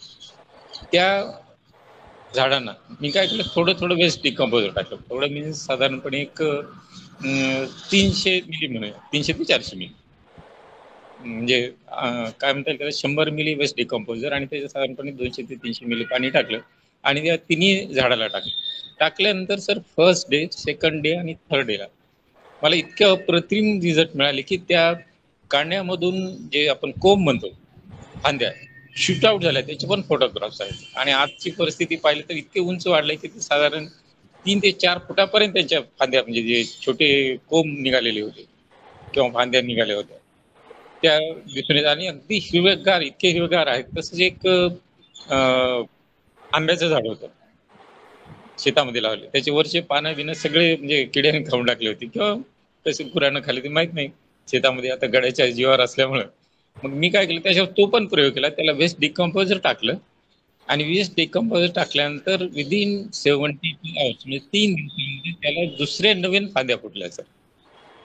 Speaker 4: त्या झाडांना मी काय केलं, थोडं थोडं वेस्ट डिकम्पोजर टाकलं. थोडं मीन्स साधारणपणे एक 300 मिली म्हणूया, 300 ते 400 मिली, म्हणजे काय म्हणता येईल त्याला, 100 मिली वेस्ट डिकम्पोजर आणि त्याच्या साधारणपणे 200 ते 300 मिली पाणी टाकलं आणि त्या तिन्ही झाडाला टाकल्यानंतर sir first day, second day आणि थर्ड डेला मला इतके अप्रतिम रिझल्ट मिळाले की त्या कांड्यामधून जे आपण कोंब म्हणतो, फांद्या शूट आउट झाल्या, त्याचे पण फोटोग्राफ्स आहेत. आणि आजची परिस्थिती पाहिली तर इतके उंच वाढले की ते साधारण 3 ते 4 फुटापर्यंत त्यांच्या फांद्या, म्हणजे जे छोटे कोंब निघालेले होते किंवा फांद्या निघाल्या होत्या त्या दिसून येतात. आणि अगदी हिरवेगार, इतके हिरवेगार आहेत. तसंच एक आंब्याचं झाड होतं शेतामध्ये लावले, त्याचे वरचे पानं बिनं सगळे म्हणजे किड्याने खाऊन टाकले होते किंवा कसे गुरांना खाली ते माहित नाही शेतामध्ये, आता गड्याच्या जीवावर असल्यामुळं. मग मी काय केलं, त्याच्यावर तो पण प्रयोग केला. त्याला वेस्ट डिकम्पोजर टाकलं आणि वेस्ट डिकम्पोजर टाकल्यानंतर विदिन 72 आवर्स, म्हणजे 3 दिवसांमध्ये त्याला दुसरे नवीन फांद्या फुटल्या सर,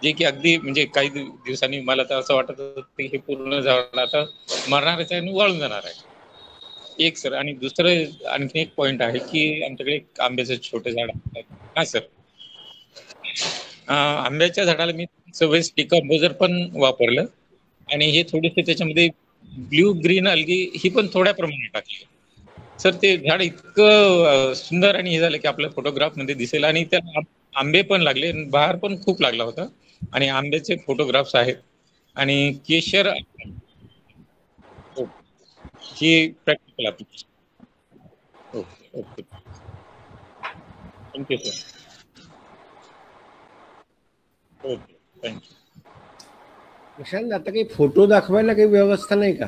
Speaker 4: जे की अगदी म्हणजे काही दिवसांनी मला तर असं वाटत होतं की हे पूर्ण झाड आता मरणारच आहे आणि वाळून जाणार आहे. एक सर. आणि दुसरं आणखी एक पॉइंट आहे की आमच्याकडे एक आंब्याचं छोटं झाड आहे. हा सर, आंब्याच्या झाडाला मी वेस्ट डिकम्पोजर पण वापरलं आणि हे थोडेसे त्याच्यामध्ये ब्ल्यू ग्रीन अल्गी ही पण थोड्या प्रमाणात टाकली सर. ते झाड इतकं सुंदर आणि हे झालं की आपल्या फोटोग्राफ मध्ये दिसेल. आणि त्याला आंबे पण लागले, बहार पण खूप लागला होता. आणि आंब्याचे फोटोग्राफ्स आहेत. आणि केशर ही practical application. Okay okay, thank you sir. Okay, thank you.
Speaker 1: Prashant, आता काही फोटो दाखवायला काही व्यवस्था नाही का?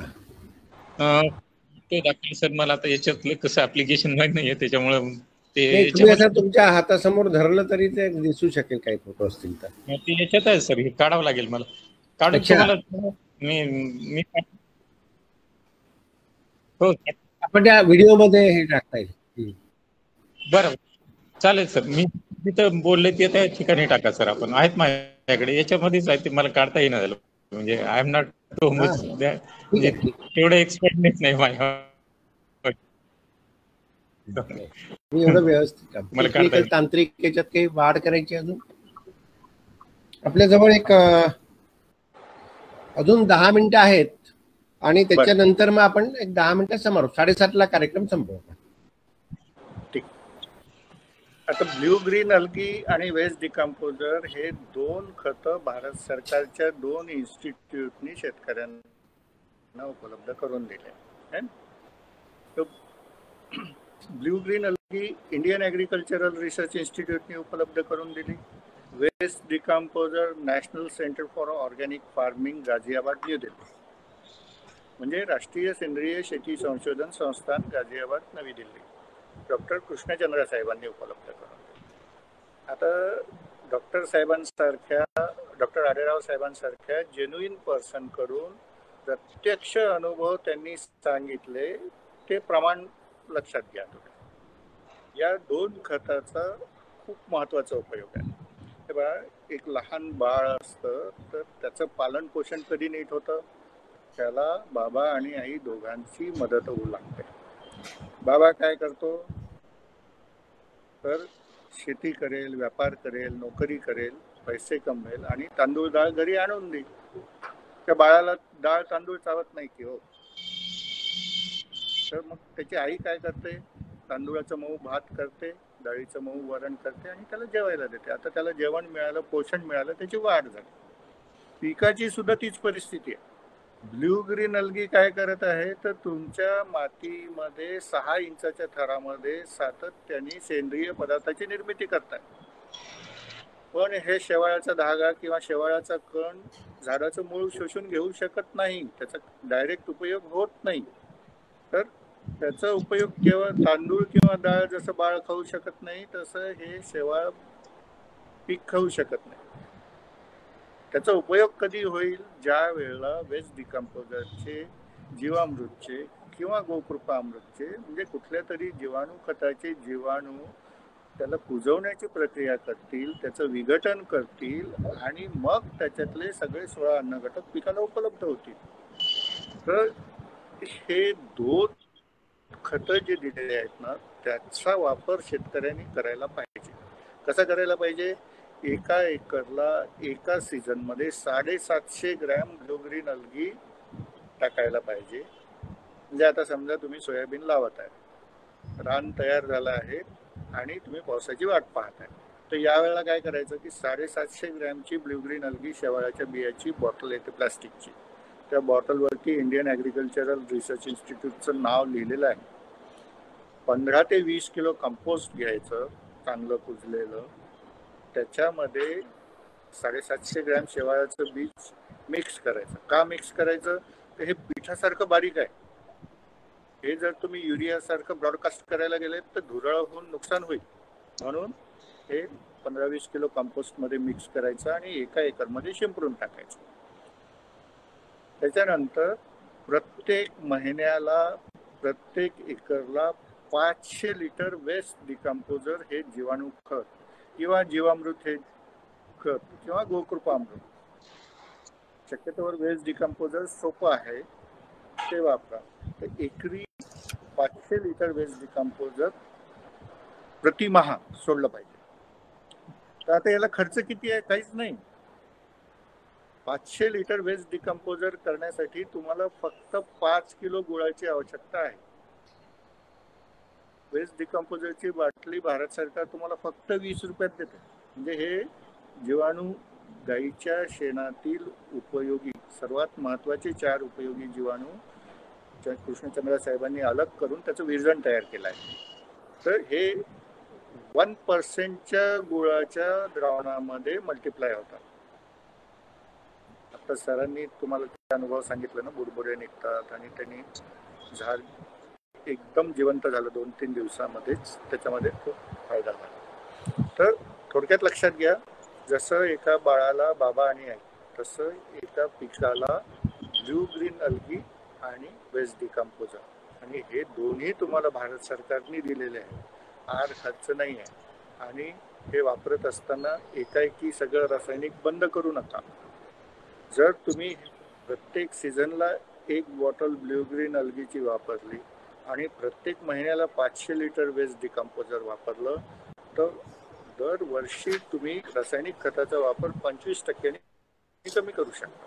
Speaker 4: ते दाखवले सर, मला आता याच्यातलं कसं ऍप्लिकेशन माहित नाहीये, त्याच्यामुळे ते
Speaker 1: तुम्ही असं तुमच्या हातासमोर धरलं तरी ते दिसू शकेल काही फोटो असतील तर.
Speaker 4: ते याच्यात आहे सर, हे काढावं लागेल मला. काढून तुम्हाला मी हो
Speaker 1: आपण त्या व्हिडिओ मध्ये हे टाकता येईल.
Speaker 4: बरं चालेल सर. मी तिथं बोलले ते त्या ठिकाणी टाका सर. आपण आहेत माझ्याकडे, याच्यामध्येच आहे ते, मला काढता येईना झालं. म्हणजे I am not so much, तेवढं एक्सपर्ट नाही माझ्या.
Speaker 1: मी एवढं व्यवस्थित तांत्रिक याच्यात काही वाढ करायची अजून आपल्या जवळ एक अजून 10 मिनिटं आहेत आणि त्याच्यानंतर मग आपण एक 10 मिनिटं समारोप, 7:30 कार्यक्रम संपवू.
Speaker 2: ठीक. आता ब्ल्यू ग्रीन अल्गी आणि वेस्ट डिकम्पोजर हे 2 खतं भारत सरकारच्या 2 इन्स्टिट्यूटनी शेतकऱ्यांना उपलब्ध करून दिले. Blue green algae Indian agricultural research इन्स्टिट्यूटने उपलब्ध करून दिली. Waste decomposer national centre for organic farming, Ghaziabad, new Delhi, म्हणजे राष्ट्रीय सेंद्रिय शेती संशोधन संस्थान, गाझियाबाद, नवी दिल्ली, डॉक्टर कृष्णचंद्र साहेबांनी उपलब्ध करून दिली. आता डॉक्टर साहेबांसारख्या, डॉक्टर आढेराव साहेबांसारख्या जेन्युइन पर्सनकडून प्रत्यक्ष अनुभव त्यांनी सांगितले ते प्रमाण लक्षात घ्या. या 2 खताचा खूप महत्वाचा उपयोग आहे. हे बघा, एक लहान बाळ असतं तर त्याचं पालन पोषण कधी नीट होतं, त्याला बाबा आणि आई दोघांची मदत होऊ लागते. बाबा काय करतो तर शेती करेल, व्यापार करेल, नोकरी करेल, पैसे कमवेल आणि तांदूळ डाळ घरी आणून देईल. त्या बाळाला डाळ तांदूळ चावत नाही की हो. तर मग त्याची आई काय करते, तांदूळाचं मऊ भात करते, डाळीचं मऊ वरण करते आणि त्याला जेवायला देते. आता त्याला जेवण मिळालं, पोषण मिळालं, त्याची वाढ झाली. पिकाची सुद्धा तीच परिस्थिती आहे. ब्ल्यू ग्रीन अल्गी काय करत आहे तर तुमच्या मातीमध्ये 6 इंचाच्या थरामध्ये सातत्याने सेंद्रिय पदार्थाची निर्मिती करतात. पण हे शेवाळाचा धागा किंवा शेवाळाचा कण झाडाचं मूळ शोषून घेऊ शकत नाही, त्याचा डायरेक्ट उपयोग होत नाही. तर त्याचा उपयोग केवळ तांदूळ किंवा डाळ जसं बाळ खाऊ शकत नाही तसं हे शेवाळ पीक खाऊ शकत नाही. त्याचा उपयोग कधी होईल, ज्या वेळेला वेस्ट डिकम्पोजरचे, जीवामृतचे किंवा गोकृपा अमृतचे म्हणजे कुठल्या तरी जीवाणू खताचे जीवाणू त्याला कुजवण्याची प्रक्रिया करतील, त्याचं विघटन करतील आणि मग त्याच्यातले सगळे 16 अन्न घटक पिकाला उपलब्ध होतील. तर हे 2 खतं जे दिलेले आहेत ना त्याचा वापर शेतकऱ्यांनी करायला पाहिजे. कसा करायला पाहिजे, एका एकरला एका सीझन मध्ये 750 ग्रॅम ब्ल्यू ग्रीन अल्गी टाकायला पाहिजे. म्हणजे आता समजा तुम्ही सोयाबीन लावत आहे, रान तयार झालं आहे आणि तुम्ही पावसाची वाट पाहताय, तर यावेळेला काय करायचं की 750 ग्रॅमची ब्ल्यू ग्रीन अल्गी शेवाळाच्या बियाची बॉटल येते प्लास्टिकची, त्या बॉटलवरती इंडियन ॲग्रिकल्चरल रिसर्च इन्स्टिट्यूटचं नाव लिहिलेलं आहे. 15 ते 20 किलो कंपोस्ट घ्यायचं चांगलं कुजलेलं, त्याच्यामध्ये 750 ग्रॅम शेवाळाचं बीज मिक्स करायचं. का मिक्स करायचं तर हे पिठासारखं बारीक आहे, हे जर तुम्ही युरियासारखं ब्रॉडकास्ट करायला गेले तर धुरळ होऊन नुकसान होईल. म्हणून हे 15-20 किलो कंपोस्टमध्ये मिक्स करायचं आणि एका एकरमध्ये शिंपडून टाकायचं. त्याच्यानंतर प्रत्येक महिन्याला प्रत्येक एकरला 500 लिटर वेस्ट डिकम्पोजर हे जीवाणू खत किंवा जीवामृत हे खत किंवा गोकृपा अमृत, शक्यतोवर वेस्ट डिकम्पोजर सोपं आहे ते वापरा. तर एकरी 500 लिटर वेस्ट डिकम्पोजर प्रतिमाह सोडलं पाहिजे. तर आता याला खर्च किती आहे, काहीच नाही. 500 लिटर वेस्ट डिकम्पोजर करण्यासाठी तुम्हाला फक्त 5 किलो गुळाची आवश्यकता आहे. वेस्ट डिकम्पोजरची बाटली भारत सरकार तुम्हाला फक्त 20 रुपयात देते. म्हणजे हे जीवाणू गाईच्या शेणातील उपयोगी सर्वात महत्वाचे 4 उपयोगी जीवाणू कृष्णचंद्र साहेबांनी अलग करून त्याचं विरजण तयार केलं आहे. तर हे 1% गुळाच्या द्रावणामध्ये मल्टिप्लाय होतात. आता सरांनी तुम्हाला ते अनुभव सांगितलं ना, बुडबुडे निघतात आणि त्यांनी झाड एकदम जिवंत झालं 2-3 दिवसामध्येच, त्याच्यामध्ये खूप फायदा झाला. तर थोडक्यात लक्षात घ्या, जसं एका बाळाला बाबा आणि आई तसं एका पिकाला ब्ल्यू ग्रीन अल्गी आणि वेस्ट डिकम्पोजर, आणि हे दोन्ही तुम्हाला भारत सरकारने दिलेले आहे, आड खर्च नाही आहे. आणि हे वापरत असताना एकाएकी सगळं रासायनिक बंद करू नका. जर तुम्ही प्रत्येक सीझनला 1 बॉटल ब्ल्यू ग्रीन अल्गीची वापरली आणि प्रत्येक महिन्याला 500 लिटर वेस्ट डिकम्पोजर वापरलं तर दरवर्षी तुम्ही रासायनिक खताचा वापर 25% कमी करू शकता.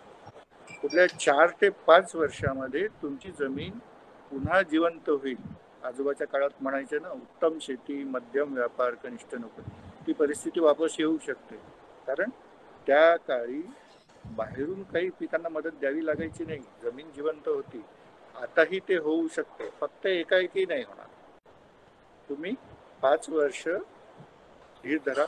Speaker 2: पुढल्या 4 ते 5 वर्षामध्ये तुमची जमीन पुन्हा जिवंत होईल. आजोबाच्या काळात म्हणायचे ना, उत्तम शेती, मध्यम व्यापार, कनिष्ठ नोकरी, ती परिस्थिती वापस येऊ शकते. कारण त्या काळी बाहेरून काही पिकांना मदत द्यावी लागायची नाही, जमीन जिवंत होती. आताही ते होऊ शकते, फक्त एकाएकी नाही होणार. तुम्ही 5 वर्ष धीर धरा.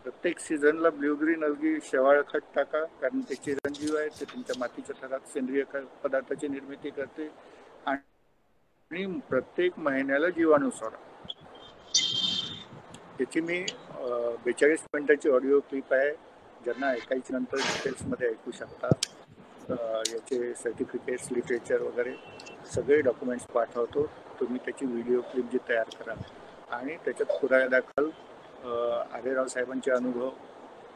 Speaker 2: प्रत्येक सीझनला ब्ल्यू ग्रीन अल्गी शेवाळ खत टाका, कारण ते चिरंजीव आहे, ते तुमच्या मातीच्या थरात सेंद्रिय पदार्थाची निर्मिती करते. आणि प्रत्येक महिन्याला जीवाणू सोडा. त्याची मी 42 मिनिटाची ऑडिओ क्लिप आहे, ज्यांना ऐकायची नंतर डिटेल्समध्ये ऐकू शकता. याचे सर्टिफिकेट्स, लिटरेचर वगैरे सगळे डॉक्युमेंट्स पाठवतो. तुम्ही त्याची व्हिडिओ क्लिप जी तयार करा आणि त्याच्यात पुराव्यादाखल आरेराव साहेबांचे अनुभव,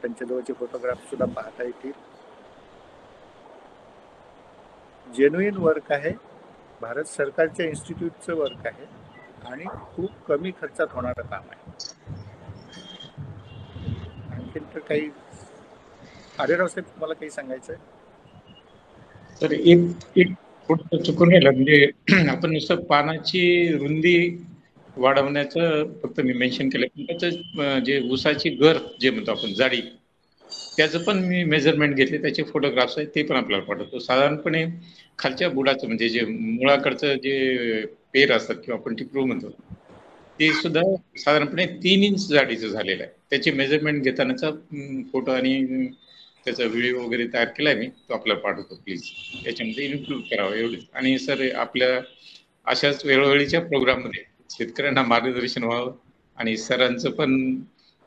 Speaker 2: त्यांच्याजवळचे फोटोग्राफ सुद्धा पाहता येतील. जेन्युइन वर्क आहे, भारत सरकारच्या इन्स्टिट्यूटचं वर्क आहे आणि खूप कमी खर्चात होणारं काम आहे. आणखीन तर काही आरेराव साहेब तुम्हाला काही सांगायचं आहे?
Speaker 4: तर एक थोडं चुकून गेलं, म्हणजे आपण नुसतं पानाची रुंदी वाढवण्याचं फक्त मी मेन्शन केलं, पण त्याचं जे ऊसाची गर जे म्हणतो आपण जाडी, त्याचं पण मी मेजरमेंट घेतले, त्याचे फोटोग्राफ्स आहेत, ते पण आपल्याला पाठवतो. साधारणपणे खालच्या बुडाचं म्हणजे जे मुळाकडचं जे पेर असतात किंवा आपण टिपरू म्हणतो, ते सुद्धा साधारणपणे 3 इंच जाडीचं झालेलं आहे. त्याची मेजरमेंट घेतानाचा फोटो आणि त्याचा व्हिडिओ वगैरे तयार केलाय मी, तो आपल्याला पाठवतो. प्लीज याच्यामध्ये इन्क्लूड करावं एवढंच. आणि सर, आपल्या अशाच वेळोवेळीच्या प्रोग्राममध्ये शेतकऱ्यांना मार्गदर्शन व्हावं आणि सरांचं पण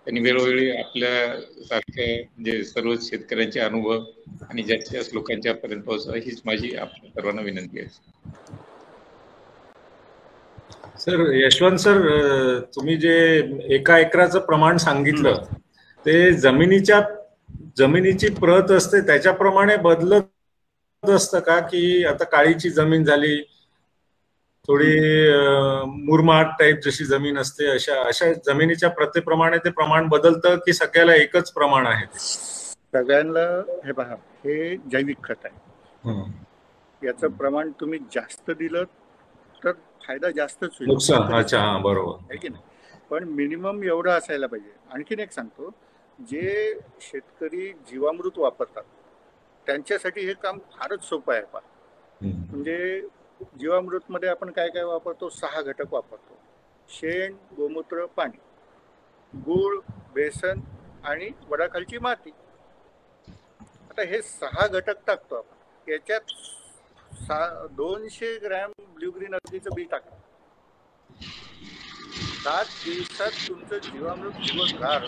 Speaker 4: त्यांनी वेळोवेळी आपल्या सारख्या म्हणजे सर्व शेतकऱ्यांचे अनुभव आणि जास्तीत जास्त लोकांच्या पर्यंत पोहोचावं, हीच माझी आपल्या सर्वांना विनंती आहे.
Speaker 3: सर, यशवंत सर, तुम्ही जे 1 एकराचं प्रमाण सांगितलं ते जमिनीची प्रत असते त्याच्याप्रमाणे बदलत असतं का, की आता काळीची जमीन झाली, थोडी मुरमाड टाईप जशी जमीन असते, अशा जमिनीच्या प्रतेप्रमाणे ते प्रमाण बदलतं की सगळ्याला एकच प्रमाण आहे?
Speaker 2: सगळ्यांना हे पहा, हे जैविक खत आहे. याचं प्रमाण तुम्ही जास्त दिलं तर फायदा जास्तच होईल,
Speaker 3: नुकसान. अच्छा, बरोबर
Speaker 2: आहे की नाही? पण मिनिमम एवढं असायला पाहिजे. आणखीन एक सांगतो, जे शेतकरी जीवामृत वापरतात त्यांच्यासाठी हे काम फारच सोपं आहे. म्हणजे जीवामृत मध्ये आपण काय काय वापरतो? 6 घटक वापरतो: शेण, गोमूत्र, पाणी, गूळ, बेसन आणि वडाखालची माती. आता हे 6 घटक टाकतो आपण. याच्यात 200 ग्रॅम ब्ल्यू ग्रीन अल्गीचं बी टाका. 7 दिवसात तुमचं जीवामृत दिवसभर.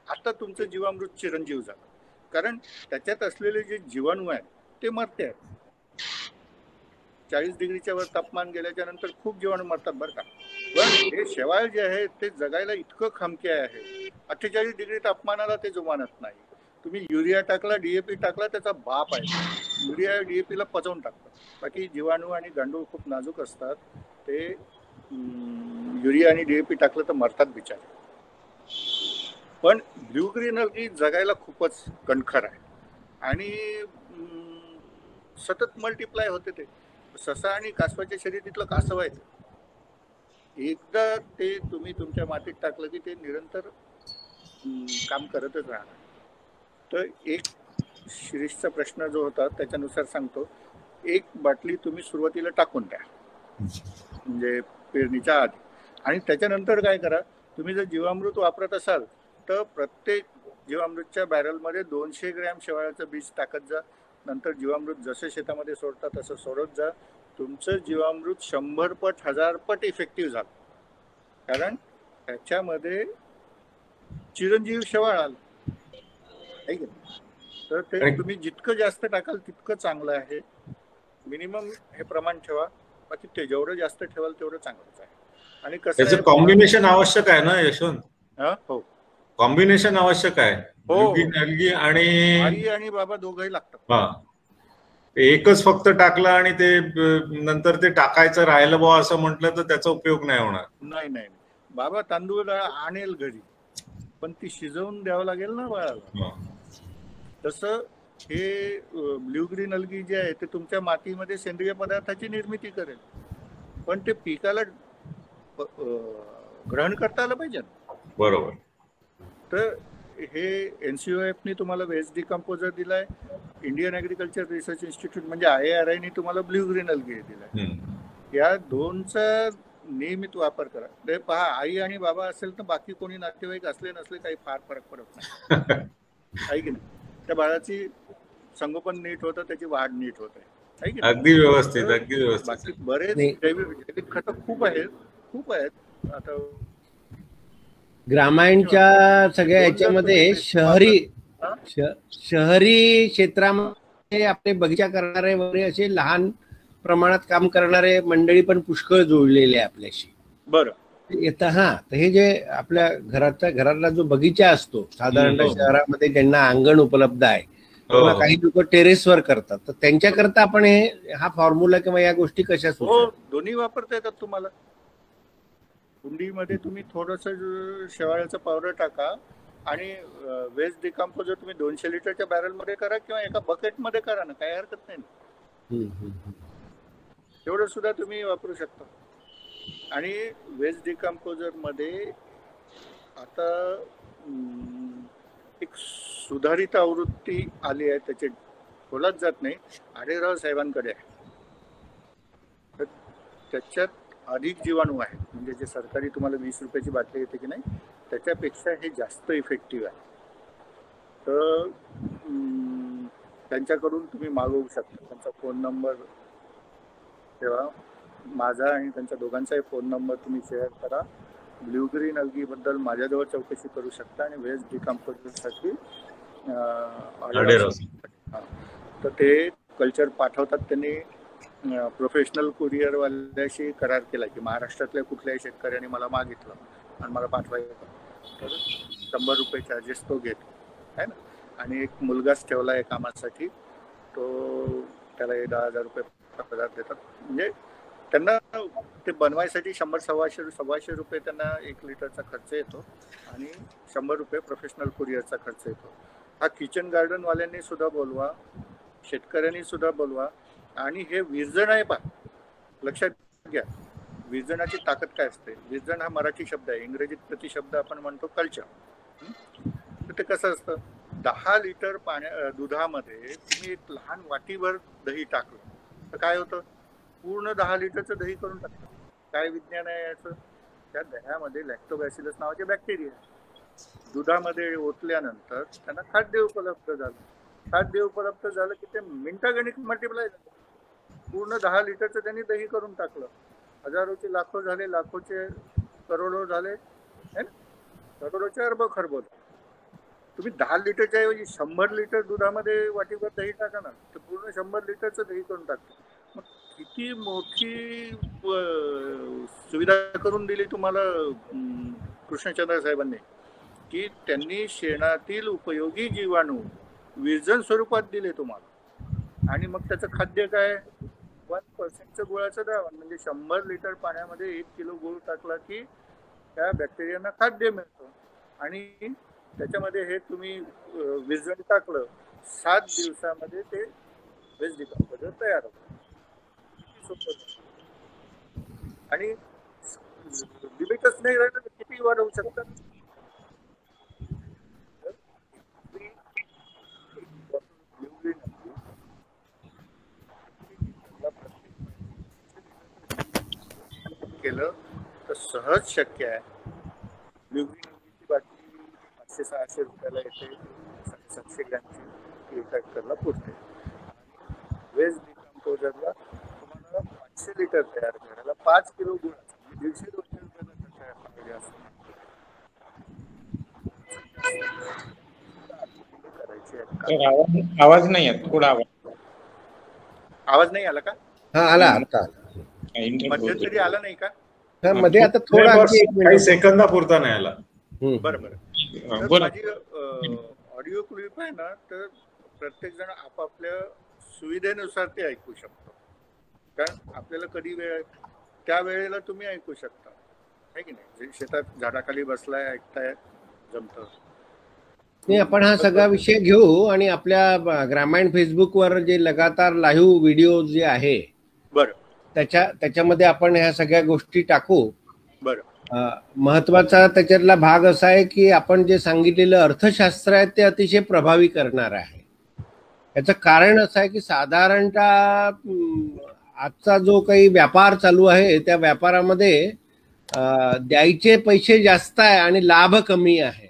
Speaker 2: आता तुमचं जीवामृत चिरंजीव झालं, कारण त्याच्यात असलेले जे जीवाणू आहेत ते मरते आहेत. 40 डिग्रीच्या वर तापमान गेल्याच्या नंतर खूप जीवाणू मरतात बरं का. पण हे शेवाळ जे आहे ते जगायला इतकं खमके आहे, 48 डिग्री तापमानाला ते जुमानत नाही. तुम्ही युरिया टाकला, DAP टाकला, त्याचा बाप आहे. युरिया DAP ला पचवून टाकतात. बाकी जीवाणू आणि गांडूळ खूप नाजूक असतात, ते युरिया आणि DAP टाकलं तर मरतात बिचारे. पण ब्ल्यू ग्रीन अल्गी जगायला खूपच कणखर आहे आणि सतत मल्टिप्लाय होते. ते ससा आणि कासवाच्या शर्यतीतलं कासव आहे. एकदा ते तुम्ही तुमच्या मातीत टाकलं की ते निरंतर काम करतच राहणार. तर एक शिरीषचा प्रश्न जो होता त्याच्यानुसार सांगतो, 1 बाटली तुम्ही सुरुवातीला टाकून द्या, म्हणजे पेरणीच्या आधी. आणि त्याच्यानंतर काय करा, तुम्ही जर जीवामृत वापरत असाल तर प्रत्येक जीवामृतच्या बॅरलमध्ये 200 ग्रॅम शेवाळाचं बीज टाकत जा. नंतर जीवामृत जसं शेतामध्ये सोडता तसं सोडत जा. तुमचं जीवामृत 100 पट 1000 पट इफेक्टिव्ह झालं, कारण त्याच्यामध्ये चिरंजीव शेवाळ आलं. तर ते तुम्ही जितकं जास्त टाकाल तितकं चांगलं आहे. मिनिमम हे प्रमाण ठेवा, बाकी ते जेवढं जास्त ठेवाल तेवढं चांगलंच आहे. आणि कसं
Speaker 3: कॉम्बिनेशन आवश्यक आहे ना यशवंत?
Speaker 2: हो,
Speaker 3: कॉम्बिनेशन आवश्यक आहे.
Speaker 2: अलगी आणि आई आणि बाबा दोघंही लागतात.
Speaker 3: एकच फक्त टाकलं आणि ते नंतर ते टाकायचं राहिलं बुवा असं म्हटलं तर त्याचा उपयोग नाही होणार.
Speaker 2: नाही, बाबा तांदूळ आणेल घरी, पण ती शिजवून द्यावं लागेल ना बाळाला. तसं हे ब्ल्यू ग्रीन अल्गी जे आहे ते तुमच्या मातीमध्ये सेंद्रिय पदार्थाची निर्मिती करेल, पण ते पिकाला ग्रहण करता आलं पाहिजे.
Speaker 3: बरोबर.
Speaker 2: तर हे NCOF तुम्हाला वेस्ट डिकम्पोजर दिलाय, इंडियन ऍग्रिकल्चर रिसर्च इन्स्टिट्यूट म्हणजे IARI ने तुम्हाला ब्ल्यू ग्रीन अल्गी दिलाय. या दोनचा नियमित वापर करा. ते पहा, आई आणि बाबा असेल तर बाकी कोणी नातेवाईक असले नसले काही फार फरक पडत नाही, आहे की नाही? त्या बाळाची संगोपन नीट होतं, त्याची वाढ नीट होते, आहे की नाही?
Speaker 3: अगदी व्यवस्थित, अगदी व्यवस्थित.
Speaker 2: बाकी बरेच जैविक खत खूप आहेत. आता
Speaker 1: ग्रामायणच्या सगळ्या याच्यामध्ये शहरी क्षेत्रामध्ये आपले बगीचा करणारे वगैरे असे लहान प्रमाणात काम करणारे मंडळी पण पुष्कळ जोडलेले आहे आपल्याशी.
Speaker 2: बरं.
Speaker 1: हा, तर हे जे आपल्या घरातला जो बगीचा असतो साधारणतः शहरामध्ये ज्यांना अंगण उपलब्ध आहे किंवा काही लोक टेरेसवर करतात, तर त्यांच्याकरता आपण हा फॉर्म्युला किंवा या गोष्टी कशा
Speaker 2: दोन्ही वापरता येतात तुम्हाला. कुंडीमध्ये तुम्ही थोडस शेवाळ्याचं पावडर टाका आणि वेस्ट डिकम्पोजर तुम्ही 200 लिटरच्या बॅरल मध्ये करा किंवा एका बकेट मध्ये करा ना, काही हरकत नाही. एवढं सुद्धा तुम्ही वापरू शकता. आणि वेस्ट डिकम्पोजर मध्ये आता एक सुधारित आवृत्ती आली आहे, त्याचे बोलत जात नाही, आढेराव साहेबांकडे आहे. तर त्याच्यात अधिक जीवाणू आहे, म्हणजे जे सरकारी तुम्हाला 20 रुपयाची बाटली येते की नाही, त्याच्यापेक्षा हे जास्त इफेक्टिव्ह आहे. तर त्यांच्याकडून तुम्ही मागवू शकता. त्यांचा फोन नंबर ठेवा, माझा आणि त्यांच्या दोघांचाही फोन नंबर तुम्ही शेअर करा. ब्ल्यू ग्रीन अल्गीबद्दल माझ्याजवळ चौकशी करू शकता आणि वेस्ट डिकम्पोजरसाठी तर ते कल्चर पाठवतात. त्यांनी प्रोफेशनल कुरिअरवाल्याशी करार केला की महाराष्ट्रातल्या कुठल्याही शेतकऱ्यांनी मला मागितलं आणि मला पाठवायचं तर 100 रुपये चार्जेस तो घेतो आहे ना. आणि एक मुलगाच ठेवला आहे कामासाठी, तो त्याला 10,000 रुपये पगार देतात. म्हणजे त्यांना ते बनवायसाठी 100-125 रुपये त्यांना 1 लिटरचा खर्च येतो आणि 100 रुपये प्रोफेशनल कुरिअरचा खर्च येतो. हा किचन गार्डन वाल्यांनी सुद्धा बोलवा, शेतकऱ्यांनी सुद्धा बोलवा. आणि हे विरजण आहे, पहा लक्षात घ्या, विरजणाची ताकद काय असते. विरजण हा मराठी शब्द आहे, इंग्रजीत प्रतिशब्द आपण म्हणतो कल्चर. तर ते कसं असतं, 10 लिटर दुधामध्ये तुम्ही एक लहान वाटीभर दही टाकलं तर काय होतं, पूर्ण 10 लिटरचं दही करून टाकतं. काय विज्ञान आहे याचं, त्या दह्यामध्ये लॅक्टोबॅसिलस नावाचे बॅक्टेरिया दुधामध्ये ओतल्यानंतर त्यांना खाद्य उपलब्ध झालं. खाद्य उपलब्ध झालं की ते मिनिटागणिक मल्टिप्लाय झालं. पूर्ण 10 लिटरचं त्यांनी दही करून टाकलं. हजारोचे लाखो झाले, लाखोचे करोडो झाले, करोडोचे अरब खरबो. तुम्ही 10 लिटरच्या ऐवजी 100 लिटर दुधामध्ये वाटीभर दही टाका ना, तर पूर्ण 100 लिटरचं दही करून टाकतं. मग किती मोठी सुविधा करून दिली तुम्हाला कृष्णचंद्र साहेबांनी, की त्यांनी शेणातील उपयोगी जीवाणू विरजण स्वरूपात दिले तुम्हाला. आणि मग त्याचं खाद्य काय, 1% गुळाचं द्रावण. म्हणजे 100 लिटर पाण्यामध्ये 1 किलो गुळ टाकला की त्या बॅक्टेरियांना खाद्य मिळतं. आणि त्याच्यामध्ये हे तुम्ही विरजण टाकलं, 7 दिवसामध्ये ते वेस्ट डिकम्पोजर तयार होतं. आणि लिमिटच नाही राहिलं तर किती वाढवू शकतात. केलं तर सहज शक्य आहे. ब्ल्यूग्रीनची बाटली 500-600 रुपयाला येते, 700 ग्रॅमची 1 लिटरला पुरते. वेस्ट डिकम्पोजरला तुम्हाला 500 लिटर तयार करायला 5 किलो गुळाचा 150-200 रुपयाचा खर्च असतो.
Speaker 4: आवाज नाही येत, थोडा
Speaker 2: आवाज नाही आला का?
Speaker 1: हा आला, आता
Speaker 2: मध्यंतरी आला नाही का?
Speaker 1: मध्ये आता थोडा
Speaker 3: काही सेकंदापुरता नाही आला.
Speaker 2: बरं बरं. माझी ऑडिओ क्लिप आहे ना, तर प्रत्येक जण आपापल्या सुविधेनुसार ते ऐकू शकतो. कारण आपल्याला कधी वेळ त्या वेळेला तुम्ही ऐकू शकता, आहे की नाही. शेतात झाडाखाली बसलाय, ऐकताय, जमतं.
Speaker 1: नाही, आपण हा सगळा विषय घेऊ आणि आपल्या ग्रामीण फेसबुकवर जे लगातार लाईव्ह व्हिडिओ जे आहे,
Speaker 2: बरं,
Speaker 1: त्याच्यामध्ये आपण ह्या सगळ्या गोष्टी टाकू.
Speaker 2: बरं.
Speaker 1: महत्वाचा त्याच्यातला भाग असा आहे की आपण जे सांगितलेलं अर्थशास्त्र आहे ते अतिशय प्रभावी करणार आहे. याचं कारण असं आहे की साधारणतः आजचा जो काही व्यापार चालू आहे त्या व्यापारामध्ये द्यायचे पैसे जास्त आहे आणि लाभ कमी आहे.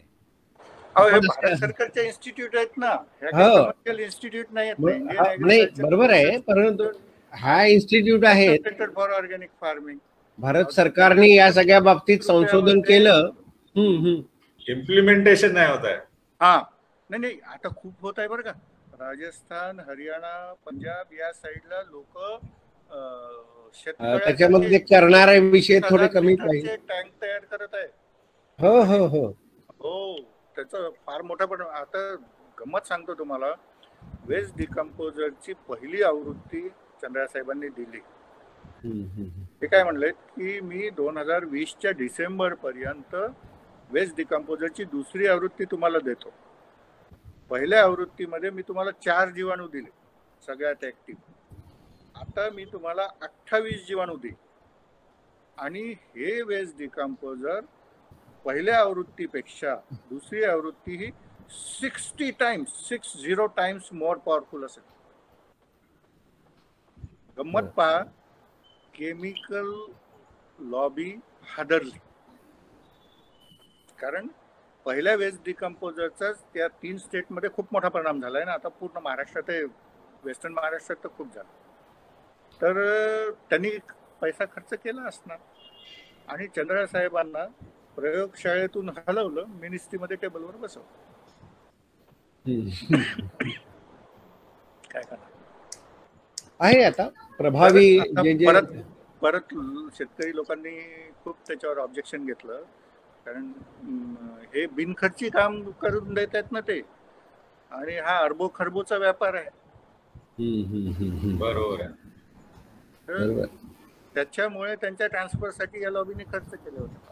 Speaker 2: सरकारच्या इन्स्टिट्यूट आहेत ना, इन्स्टिट्यूट नाही,
Speaker 1: बरोबर आहे. परंतु हा इन्स्टिट्यूट आहे,
Speaker 2: centre for organic farming.
Speaker 1: Bharat सरकारने या सगळ्या बाबतीत संशोधन केलं,
Speaker 3: इम्प्लिमेंटेशन नाही होत आहे.
Speaker 2: हा, नाही नाही, आता खूप होत आहे बरं का. राजस्थान, हरियाणा, पंजाब या साईडला लोक
Speaker 1: त्याच्यामध्ये करणारे विषय थोडे कमी पाहिजे.
Speaker 2: टँक तयार करत आहे.
Speaker 1: हो हो हो
Speaker 2: हो, त्याचं फार मोठं. पण आता गंमत सांगतो तुम्हाला, वेस्ट डिकम्पोजरची पहिली आवृत्ती चंद्रा साहेबांनी दिली. ते काय म्हणले की मी 2020च्या डिसेंबर पर्यंत वेस्ट डिकम्पोजरची दुसरी आवृत्ती तुम्हाला देतो. पहिल्या आवृत्तीमध्ये मी तुम्हाला 4 जीवाणू दिले सगळ्यात ऍक्टिव्ह. आता मी तुम्हाला 28 जीवाणू देईन. आणि हे वेस्ट डिकम्पोजर पहिल्या आवृत्तीपेक्षा दुसरी आवृत्ती ही 60 टाइम्स मोर पॉवरफुल असेल. गंमत पहा, केमिकल लॉबी हादरली, कारण पहिल्या वेस्ट डिकम्पोजरचा त्या 3 स्टेटमध्ये खूप मोठा परिणाम झालाय ना. आता पूर्ण महाराष्ट्रात, वेस्टर्न महाराष्ट्रात तर खूप झालं. तर त्यांनी पैसा खर्च केला असणार आणि चंद्रा साहेबांना प्रयोगशाळेतून हलवलं, मिनिस्ट्रीमध्ये टेबलवर बसवलं. काय करणार
Speaker 1: आहे आता प्रभावी.
Speaker 2: परत शेतकरी लोकांनी खूप त्याच्यावर ऑब्जेक्शन घेतलं, कारण हे बिनखर्ची काम करून देत आहेत ना ते, आणि हा अरबो खरबोचा व्यापार आहे.
Speaker 3: बरोबर आहे.
Speaker 2: तर त्याच्यामुळे त्यांच्या ट्रान्सफरसाठी या लॉबीने खर्च केले होते.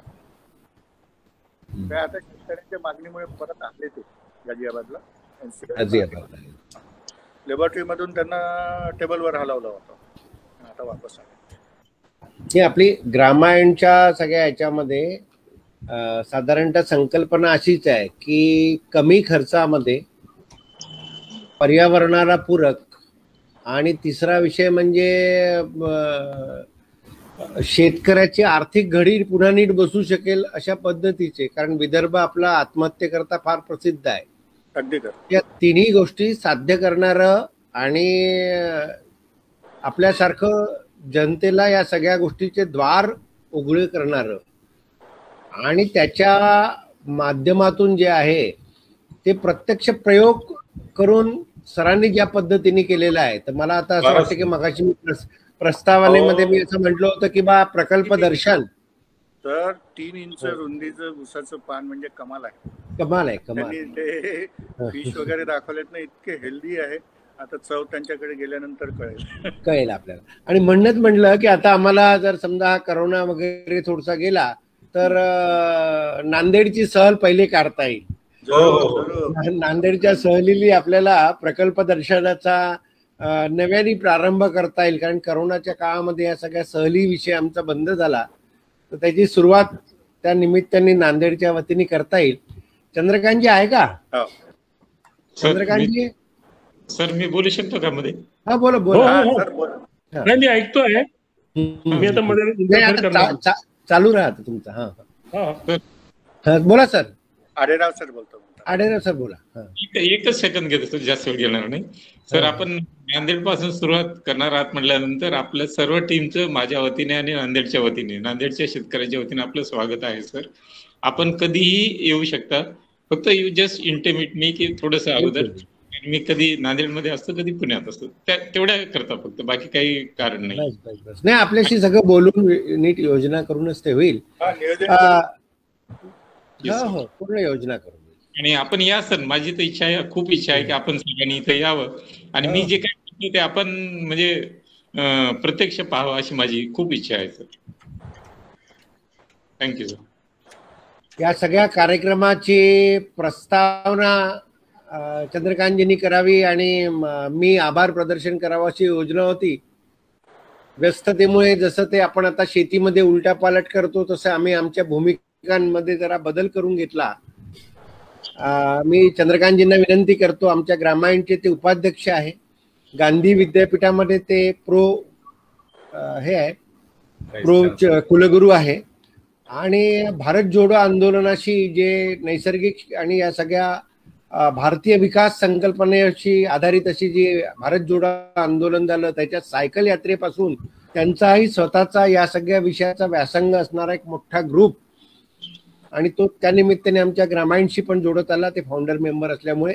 Speaker 2: आता शेतकऱ्यांच्या मागणीमुळे परत आले ते गाझियाबादला. लॅबोरेटरी मधून त्यांना टेबलवर हलवला होता, आता वापस आले.
Speaker 1: ही आपली ग्रामायणच्या सगळ्या याच्यामध्ये साधारणतः संकल्पना अशीच आहे की कमी खर्चामध्ये पर्यावरणाला पूरक, आणि तिसरा विषय म्हणजे शेतकऱ्याची आर्थिक घडी पुन्हा नीट बसू शकेल अशा पद्धतीचे. कारण विदर्भ आपला आत्महत्येकरता फार प्रसिद्ध आहे. या तिन्ही गोष्टी साध्य करणारं आणि आपल्यासारखं जनतेला या सगळ्या गोष्टीचे द्वार उघडे करणारं, आणि त्याच्या माध्यमातून जे आहे ते प्रत्यक्ष प्रयोग करून सरांनी ज्या पद्धतीने केलेला आहे. तर मला आता असं वाटतं की मगाशी मी प्रस्तावनेमध्ये मी असं म्हटलं होतं की बा प्रकल्प दर्शन.
Speaker 2: तर 3 इंच रुंदीचं उसाचं पान म्हणजे कमाल आहे.
Speaker 1: कमाल आहे, कमाल.
Speaker 2: ते फिश वगैरे दाखवलेत ना, इतके हेल्दी आहे. आता चव त्यांच्याकडे गेल्यानंतर कळेल
Speaker 1: आपल्याला. आणि म्हणणंच म्हटलं की आता आम्हाला जर समजा करोना वगैरे थोडासा गेला तर नांदेडची सहल पहिले काढता येईल. नांदेडच्या सहलीली आपल्याला प्रकल्प दर्शनाचा नव्याने प्रारंभ करता येईल. कारण करोनाच्या काळामध्ये या सगळ्या सहली विषय आमचा बंद झाला, तर त्याची सुरुवात त्या निमित्ताने नांदेडच्या वतीने करता येईल. चंद्रकांतजी आहे का? चंद्रकांतजी
Speaker 4: सर, मी बोलू शकतो का मध्ये?
Speaker 1: हा बोला बोला.
Speaker 5: नाही, मी ऐकतोय. मी आता मध्ये
Speaker 1: चालू राहत तुमचा. हा बोला सर.
Speaker 2: आडेराव सर बोलतो.
Speaker 1: आडेराव सर बोला.
Speaker 4: एकच सेकंद घेतो, जास्त वेळ घेणार नाही सर. आपण नांदेड पासून सुरुवात करणार आहात म्हटल्यानंतर आपल्या सर्व टीमचं माझ्या वतीने आणि नांदेडच्या वतीने, नांदेडच्या शेतकऱ्याच्या वतीने आपलं स्वागत आहे सर. आपण कधीही येऊ शकता, फक्त यू जस्ट इंटिमेट मी की थोडंसं अगोदर. मी कधी नांदेडमध्ये असतो, कधी पुण्यात असतो, तेवढ्या करता फक्त, बाकी काही कारण नाही.
Speaker 1: नाही, आपल्याशी सगळं बोलून नीट योजना करूनच ते होईल. हो, पूर्ण योजना करू.
Speaker 4: आणि आपण या सर, माझी तर इच्छा आहे, खूप इच्छा आहे की आपण सगळ्यांनी इथे यावं आणि मी जे काही करतो ते आपण म्हणजे प्रत्यक्ष पाहावं अशी माझी खूप इच्छा आहे सर. Thank you sir.
Speaker 1: या सगळ्या कार्यक्रमाची प्रस्तावना चंद्रकांतजींनी करावी आणि मी आभार प्रदर्शन करावं अशी योजना होती. व्यस्ततेमुळे जसं ते आपण आता शेतीमध्ये उलटापालट करतो तसं आम्ही आमच्या भूमिकांमध्ये जरा बदल करून घेतला. मी चंद्रकांतजींना विनंती करतो, आमच्या ग्रामायणचे ते उपाध्यक्ष आहे, गांधी विद्यापीठामध्ये ते प्रो कुलगुरू आहे, आणि भारत जोडो आंदोलनाशी जे नैसर्गिक आणि या सगळ्या भारतीय विकास संकल्पनेशी आधारित अशी जी भारत जोडो आंदोलन झालं त्याच्या सायकल यात्रेपासून त्यांचाही स्वतःचा या सगळ्या विषयाचा व्यासंग असणारा एक मोठा ग्रुप आणि तो त्यानिमित्ताने आमच्या ग्रामायणशी पण जोडत आला, ते फाउंडर मेंबर असल्यामुळे.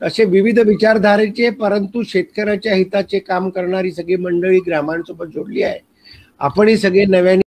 Speaker 1: असे विविध विचारधारेचे परंतु शेतकऱ्याच्या हिताचे काम करणारी सगळी मंडळी ग्रामायणसोबत जोडली आहे. आपणही सगळे नव्याने